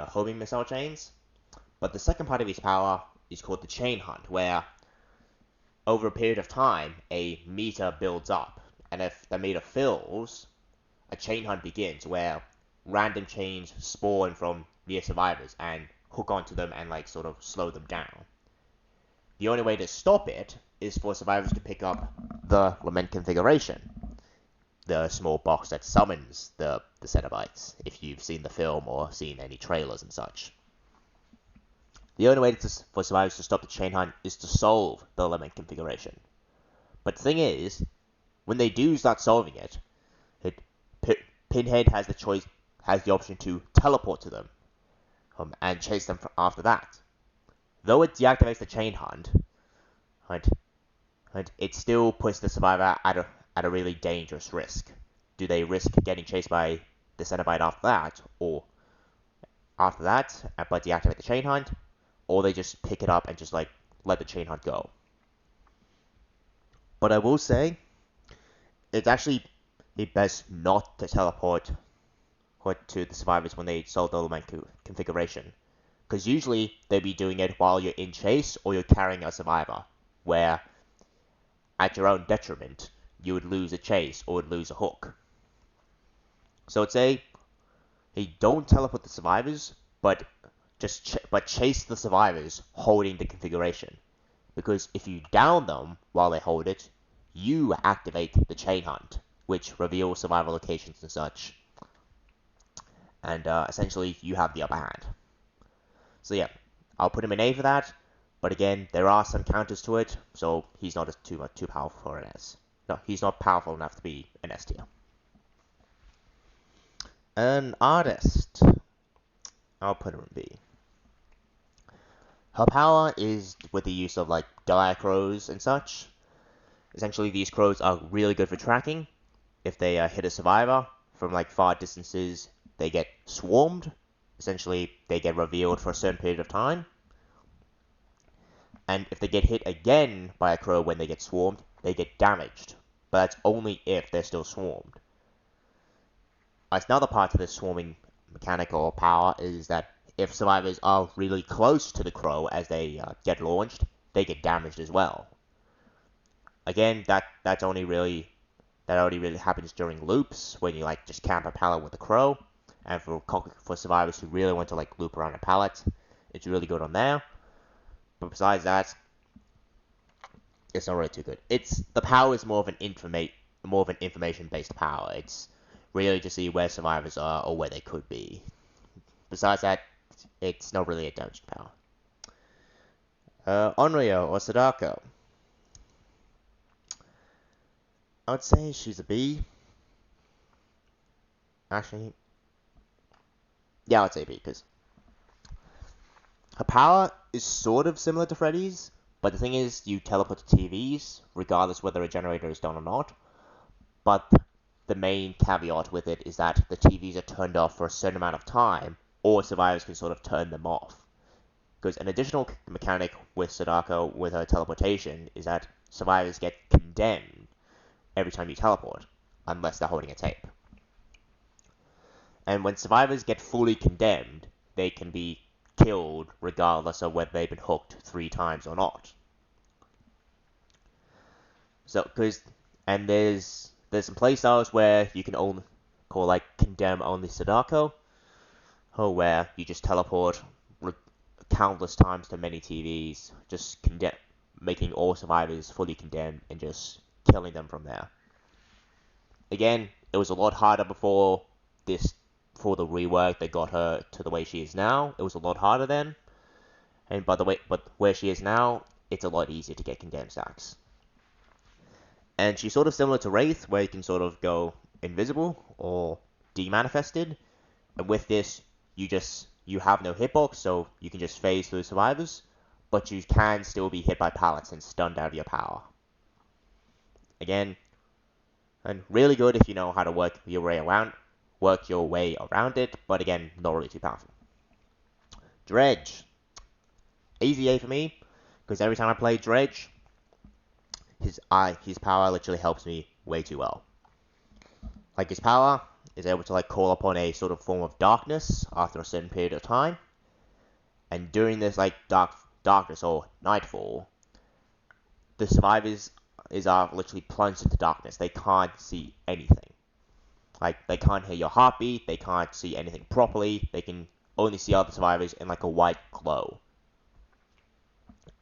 homing missile chains. But the second part of his power is called the Chain Hunt, where over a period of time, a meter builds up, and if the meter fills, a chain hunt begins where random chains spawn from near survivors and hook onto them and sort of slow them down. The only way to stop it is for survivors to pick up the Lament Configuration, the small box that summons the Cenobites, if you've seen the film or seen any trailers and such. The only way for survivors to stop the chain hunt is to solve the Lament Configuration. But the thing is, when they do start solving it, Pinhead has the option to teleport to them and chase them after that. Though it deactivates the chain hunt, it still puts the survivor at a really dangerous risk. Do they risk getting chased by the Cenobite after that, but deactivate the chain hunt, or they just pick it up and just let the chain hunt go? But I will say, it's actually best not to teleport to the survivors when they solve the Lament Configuration, because usually they'll be doing it while you're in chase or you're carrying a survivor, where at your own detriment you would lose a chase or would lose a hook. So I'd say, hey, don't teleport the survivors, but chase the survivors holding the configuration, because if you down them while they hold it, you activate the chain hunt, which reveals survivor locations and such, and essentially you have the upper hand. So yeah, I'll put him in A for that, but again, there are some counters to it, so he's not too powerful for an S. No, he's not powerful enough to be an S tier. An Artist, I'll put her in B. Her power is with the use of dire crows and such. Essentially, these crows are really good for tracking. If they hit a survivor from far distances, they get swarmed. Essentially, they get revealed for a certain period of time. And if they get hit again by a crow when they get swarmed, they get damaged. But that's only if they're still swarmed. Another part of this swarming mechanical power is that if survivors are really close to the crow as they get launched, they get damaged as well. Again, that only really happens during loops, when you just camp a pallet with a crow, and for survivors who really want to loop around a pallet, it's really good on there. But besides that, it's not really too good. The power is more of an information-based power. It's really to see where survivors are or where they could be. Besides that, it's not really a dungeon power. Onryo or Sadako. I would say she's a B. Actually, yeah, I would say B, because her power is sort of similar to Freddy's, but the thing is, you teleport to TVs, regardless whether a generator is done or not. But the main caveat with it is that the TVs are turned off for a certain amount of time, or survivors can sort of turn them off. Because an additional mechanic with Sadako, with her teleportation, is that survivors get condemned every time you teleport, unless they're holding a tape. And when survivors get fully condemned, they can be killed regardless of whether they've been hooked 3 times or not. So, and there's some playstyles where you can only call condemn only Sadako, where you just teleport countless times to many TVs, just making all survivors fully condemned and just killing them from there. Again, it was a lot harder before before the rework that got her to the way she is now. It was a lot harder then. And by the way, but where she is now, it's a lot easier to get condemned stacks. And she's sort of similar to Wraith, where you can sort of go invisible or demanifested. And with this, you have no hitbox, so you can just phase through survivors, but you can still be hit by pallets and stunned out of your power. Again, and really good if you know how to work your way around it, but again, not really too powerful. Dredge. Easy A for me, because every time I play Dredge, his power literally helps me way too well. Like, his power is able to like call upon a sort of form of darkness after a certain period of time, and during this like darkness or nightfall, the survivors are literally plunged into darkness. They can't see anything. Like, they can't hear your heartbeat, they can't see anything properly, they can only see other survivors in like a white glow.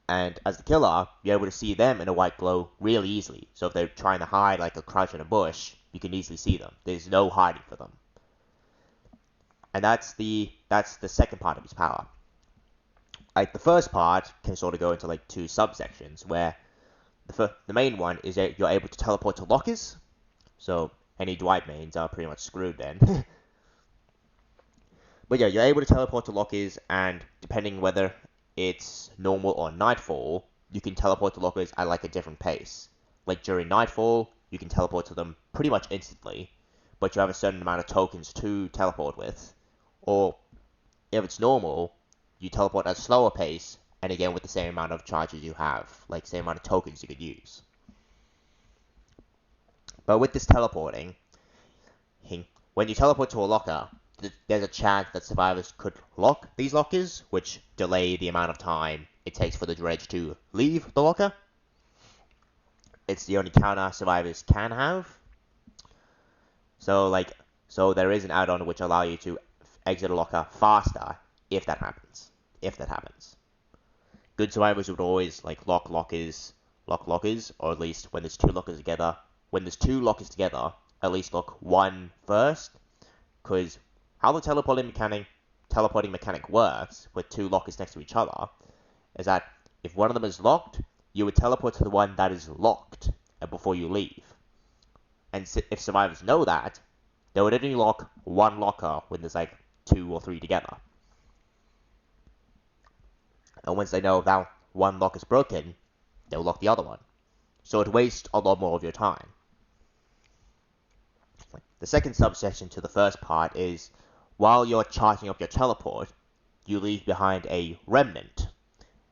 And as the killer, you're able to see them in a white glow really easily. So if they're trying to hide like a crouch in a bush, you can easily see them. There's no hiding for them. And that's the second part of his power. Like, the first part can sort of go into like two subsections, where the main one is that you're able to teleport to lockers. So any Dwight mains are pretty much screwed then. But yeah, you're able to teleport to lockers, and depending whether it's normal or nightfall, you can teleport to lockers at like a different pace. Like, during nightfall, you can teleport to them pretty much instantly, but you have a certain amount of tokens to teleport with. Or if it's normal, you teleport at a slower pace, and again with the same amount of charges you have, like same amount of tokens you could use. But with this teleporting, when you teleport to a locker, there's a chance that survivors could lock these lockers, which delay the amount of time it takes for the dredge to leave the locker. It's the only counter survivors can have. So there is an add-on which allows you to exit a locker faster if that happens. Good survivors would always like lock lockers, or at least when there's two lockers together. When there's two lockers together, at least lock one first, because how the teleporting mechanic works with two lockers next to each other is that if one of them is locked, you would teleport to the one that is locked before you leave. And if survivors know that, they would only lock one locker when there's like two or three together. And once they know that one lock is broken, they'll lock the other one. So it wastes a lot more of your time. The second subsection to the first part is, while you're charging up your teleport, you leave behind a remnant.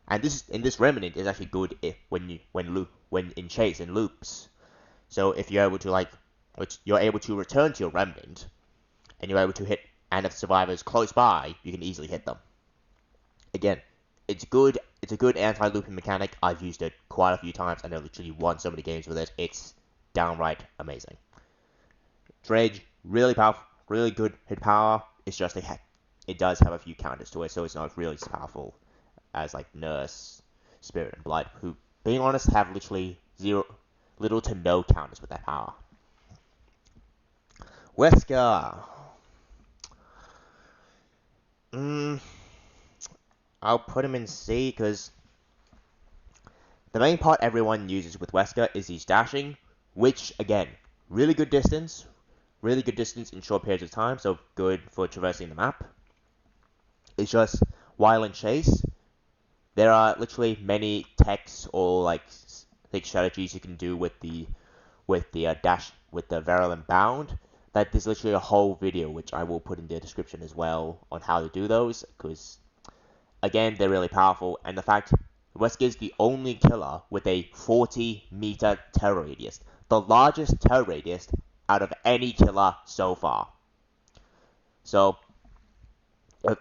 And this remnant is actually good when in chase in loops. So if you're able to return to your remnant, and you're able to hit, and if survivors close by, you can easily hit them. Again, it's good. It's a good anti-looping mechanic. I've used it quite a few times, and I've literally won so many games with it. It's downright amazing. Dredge, really powerful, really good hit power. It's just it does have a few counters to it, so it's not really as powerful as like Nurse, Spirit, and Blight, who, being honest, have literally little to no counters with their power. Wesker. I'll put him in C, because the main part everyone uses with Wesker is his dashing, which, again, really good distance in short periods of time, so good for traversing the map. It's just, while in chase, there are literally many techs or like strategies you can do with the dash, with the virulent bound, that there's literally a whole video which I will put in the description as well on how to do those, because again, they're really powerful. And the fact Wesker is the only killer with a 40-meter terror radius, the largest terror radius out of any killer so far. So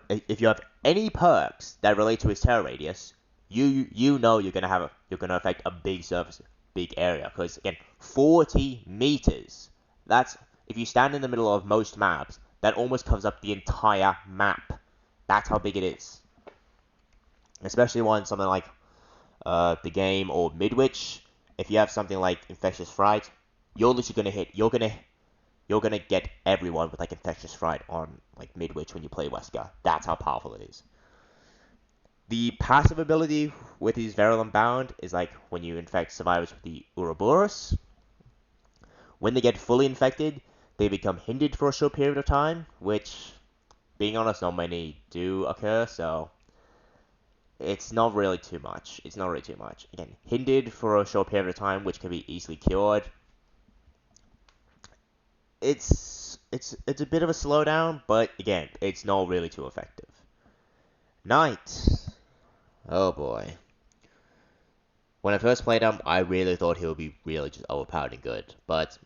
if you have any perks that relate to his terror radius, you know you're gonna affect a big surface, big area. Because again, 40 meters. That's, if you stand in the middle of most maps, that almost covers up the entire map. That's how big it is. Especially on something like the game or Midwich. If you have something like Infectious Fright, you're literally gonna hit. you're gonna get everyone with like infectious fright on like mid-witch when you play Wesker. That's how powerful it is. The passive ability with his Virulent Bound is like when you infect survivors with the Ouroboros. When they get fully infected, they become hindered for a short period of time, which, being honest, not many do occur, so it's not really too much. It's not really too much. Again, hindered for a short period of time, which can be easily cured. It's a bit of a slowdown, but again, it's not really too effective. Knight. Oh boy. When I first played him, I really thought he would be really just overpowered and good, but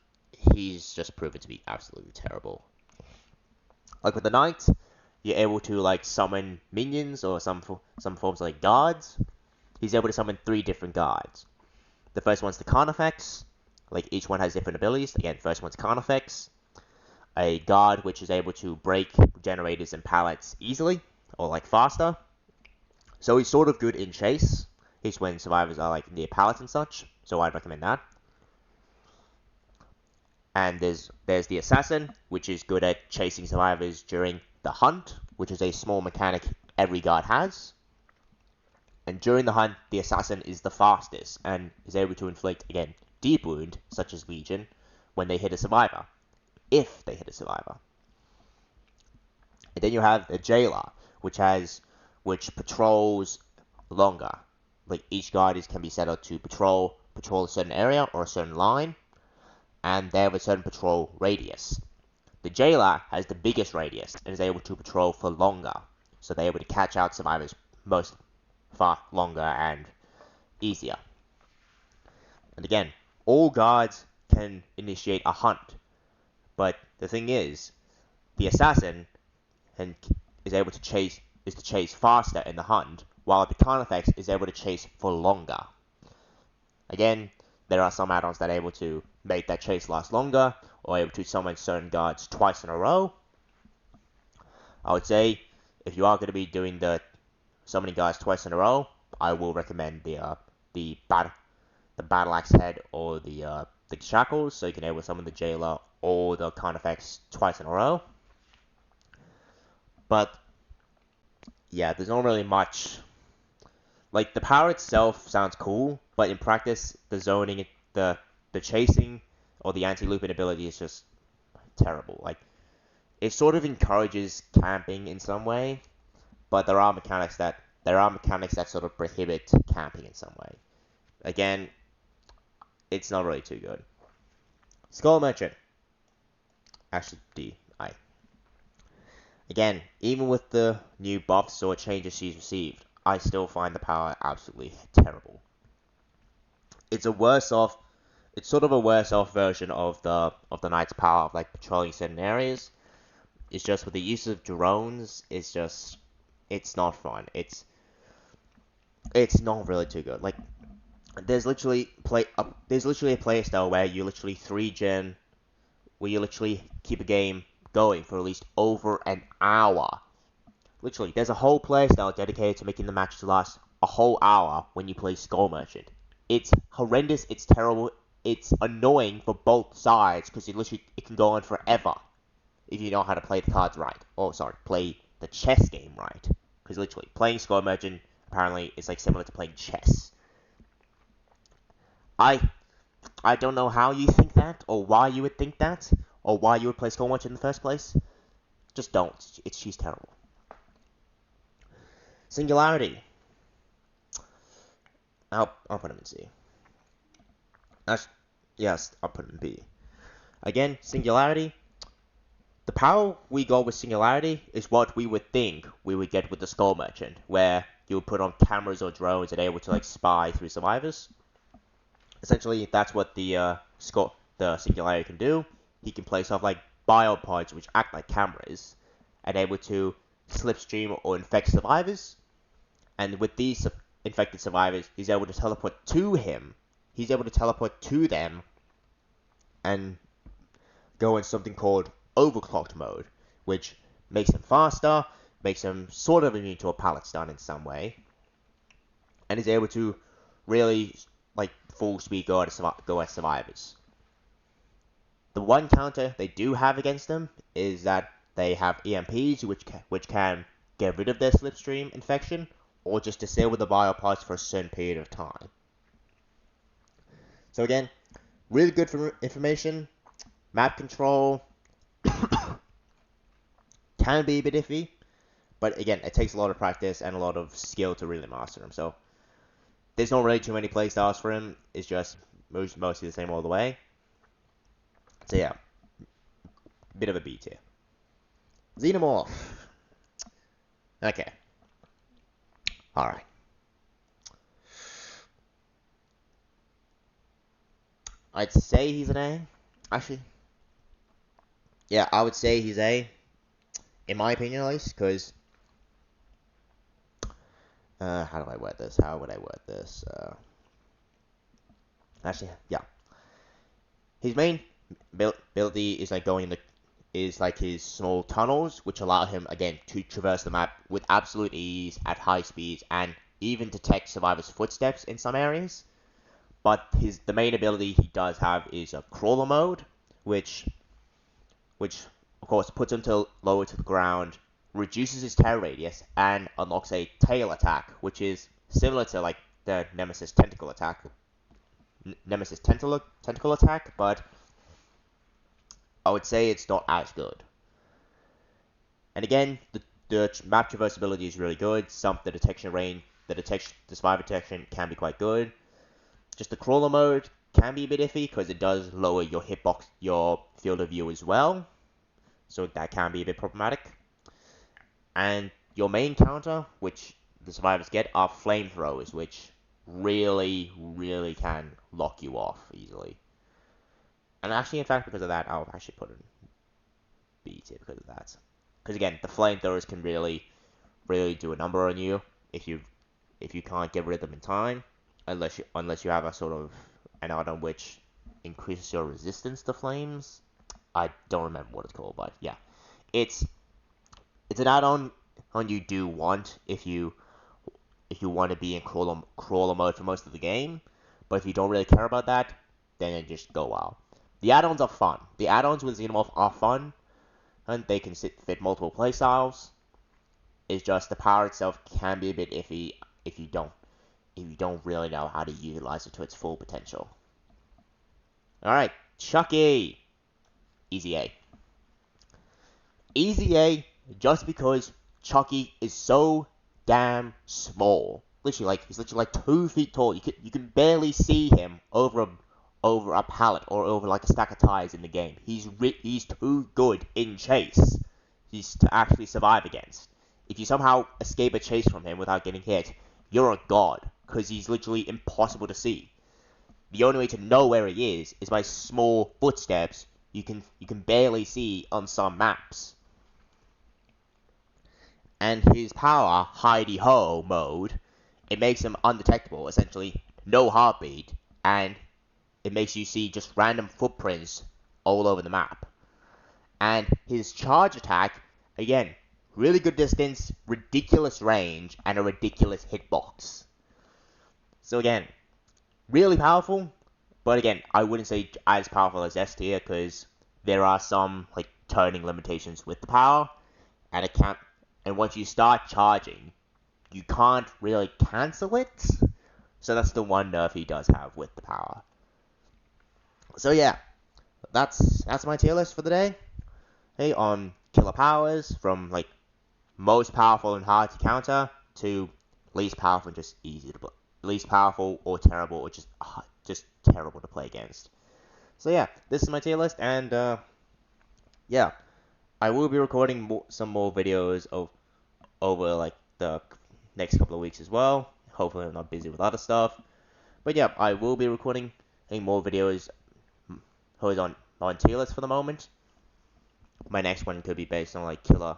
he's just proven to be absolutely terrible. Like with the Knight, you're able to like summon minions or some forms like guards. He's able to summon 3 different guards. The first one's the Carnifex. Like each one has different abilities. Again, first one's Carnifex. A guard which is able to break generators and pallets easily or like faster. So he's sort of good in chase. He's when survivors are like near pallets and such. So I'd recommend that. And there's the Assassin, which is good at chasing survivors during the hunt, which is a small mechanic every guard has. And during the hunt, the Assassin is the fastest and is able to inflict, again, deep wound, such as Legion, when they hit a survivor. If they hit a survivor. And then you have the Jailer, which patrols longer. Like each guard can be set up to patrol a certain area or a certain line, and they have a certain patrol radius. The Jailer has the biggest radius and is able to patrol for longer, so they're able to catch out survivors most far longer and easier. And again, all guards can initiate a hunt, but the thing is, the Assassin is able to chase faster in the hunt, while the Carnifex is able to chase for longer. Again, there are some add-ons that are able to make that chase last longer, or able to summon certain guards twice in a row. I would say, if you are going to be doing the summoning guards twice in a row, I will recommend the battle axe head or the shackles, so you can able to summon the Jailer or the Carnifex twice in a row. But yeah, there's not really much. Like the power itself sounds cool, but in practice, the zoning, the chasing, or the anti-looping ability is just terrible. Like it sort of encourages camping in some way, but there are mechanics that sort of prohibit camping in some way. Again, it's not really too good. Skull Merchant. Actually, D.I. Again, even with the new buffs or changes she's received, I still find the power absolutely terrible. It's sort of a worse off version of the Knight's power of like patrolling certain areas. It's just with the use of drones, it's not fun. It's not really too good. Like there's literally a playstyle where you literally keep a game going for at least over an hour. Literally, there's a whole playstyle dedicated to making the match to last a whole hour when you play Skull Merchant. It's horrendous, it's terrible, it's annoying for both sides because it can go on forever if you know how to play the cards right. Oh, sorry, play the chess game right. Because literally, playing Skull Merchant apparently is like similar to playing chess. I don't know how you think that, or why you would think that, or why you would play Skull Merchant in the first place. Just don't. She's terrible. Singularity. I'll put him in C. Yes, I'll put him in B. Again, Singularity. The power we got with Singularity is what we would think we would get with the Skull Merchant, where you would put on cameras or drones and able to like spy through survivors. Essentially, that's what the Singularity can do. He can place off like biopods which act like cameras, and able to slipstream or infect survivors. And with these infected survivors, he's able to teleport to him. He's able to teleport to them and go in something called overclocked mode, which makes him faster, makes him sort of immune to a pallet stun in some way, and is able to really like full speed go at survivors. The one counter they do have against them is that they have EMPs, which can get rid of their slipstream infection, or just disable the biopods for a certain period of time. So again, really good for information. Map control can be a bit iffy, but again, it takes a lot of practice and a lot of skill to really master him. So there's not really too many playstyles for him. It's just mostly the same all the way. So yeah, bit of a B tier. Xenomorph. Okay. Alright. I'd say he's an A. Actually, yeah, I would say he's A. In my opinion, at least, because... how do I word this? How would I word this? Actually, yeah. His main ability is like like his small tunnels, which allow him again to traverse the map with absolute ease at high speeds and even detect survivors' footsteps in some areas. But the main ability he does have is a crawler mode, which of course puts him lower to the ground, reduces his terror radius, and unlocks a tail attack, which is similar to like the Nemesis tentacle attack. Tentacle attack, but I would say it's not as good. And again, the map traversability is really good. The survivor detection can be quite good. Just the crawler mode can be a bit iffy because it does lower your hitbox, your field of view as well. So that can be a bit problematic. And your main counter, which the survivors get, are flamethrowers, which really, really can lock you off easily. And actually, in fact, because of that, I'll actually put it in B tier because of that. Because again, the flamethrowers can really, really do a number on you if you can't get rid of them in time, unless you have a sort of an add-on which increases your resistance to flames. I don't remember what it's called, but yeah, it's an add-on you do want if you want to be in crawler mode for most of the game. But if you don't really care about that, then just go wild. The add-ons are fun. The add-ons with Xenomorph are fun, and they can fit multiple playstyles. It's just the power itself can be a bit iffy if you don't really know how to utilize it to its full potential. Alright, Chucky. Easy A. Easy A just because Chucky is so damn small. He's literally like 2 feet tall. You can barely see him over a pallet or over like a stack of tires in the game. He's too good in chase. He's to actually survive against. If you somehow escape a chase from him without getting hit, you're a god, because he's literally impossible to see. The only way to know where he is by small footsteps you can barely see on some maps. And his power, hidey-ho mode, it makes him undetectable, essentially no heartbeat, and it makes you see just random footprints all over the map. And his charge attack, again, really good distance, ridiculous range, and a ridiculous hitbox. So again, really powerful, but again, I wouldn't say as powerful as S tier, because there are some like turning limitations with the power, and once you start charging, you can't really cancel it. So that's the one nerf he does have with the power. So yeah, that's my tier list for the day. Hey, on killer powers, from like most powerful and hard to counter to least powerful and just easy to play. Least powerful or terrible or just terrible to play against. So yeah, this is my tier list, and yeah, I will be recording some more videos over like the next couple of weeks as well. Hopefully I'm not busy with other stuff. But yeah, I will be recording more videos on tier list for the moment. My next one could be based on like killer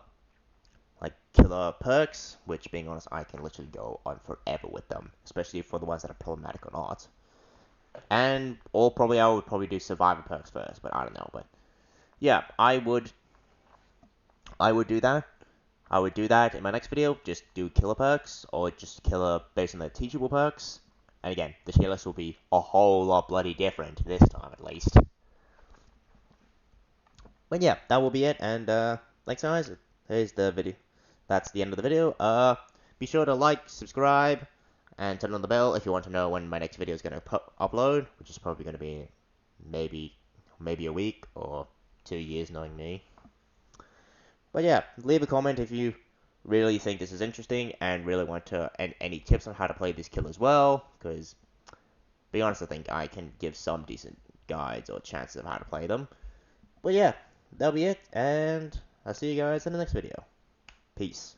perks, which, being honest, I can literally go on forever with them, especially for the ones that are problematic or not. Or probably I would do survivor perks first, but I don't know. But yeah, I would do that. I would do that in my next video. Just do killer perks, or just killer based on the teachable perks. And again, the tier list will be a whole lot bloody different this time, at least. But yeah, that will be it. And thanks guys. Here's the video. That's the end of the video. Be sure to like, subscribe, and turn on the bell if you want to know when my next video is going to upload, which is probably going to be maybe a week or 2 years, knowing me. But yeah, leave a comment if you really think this is interesting and really want to, and any tips on how to play this kill as well, because be honest, I think I can give some decent guides or chances of how to play them. But yeah, that'll be it, and I'll see you guys in the next video. Peace.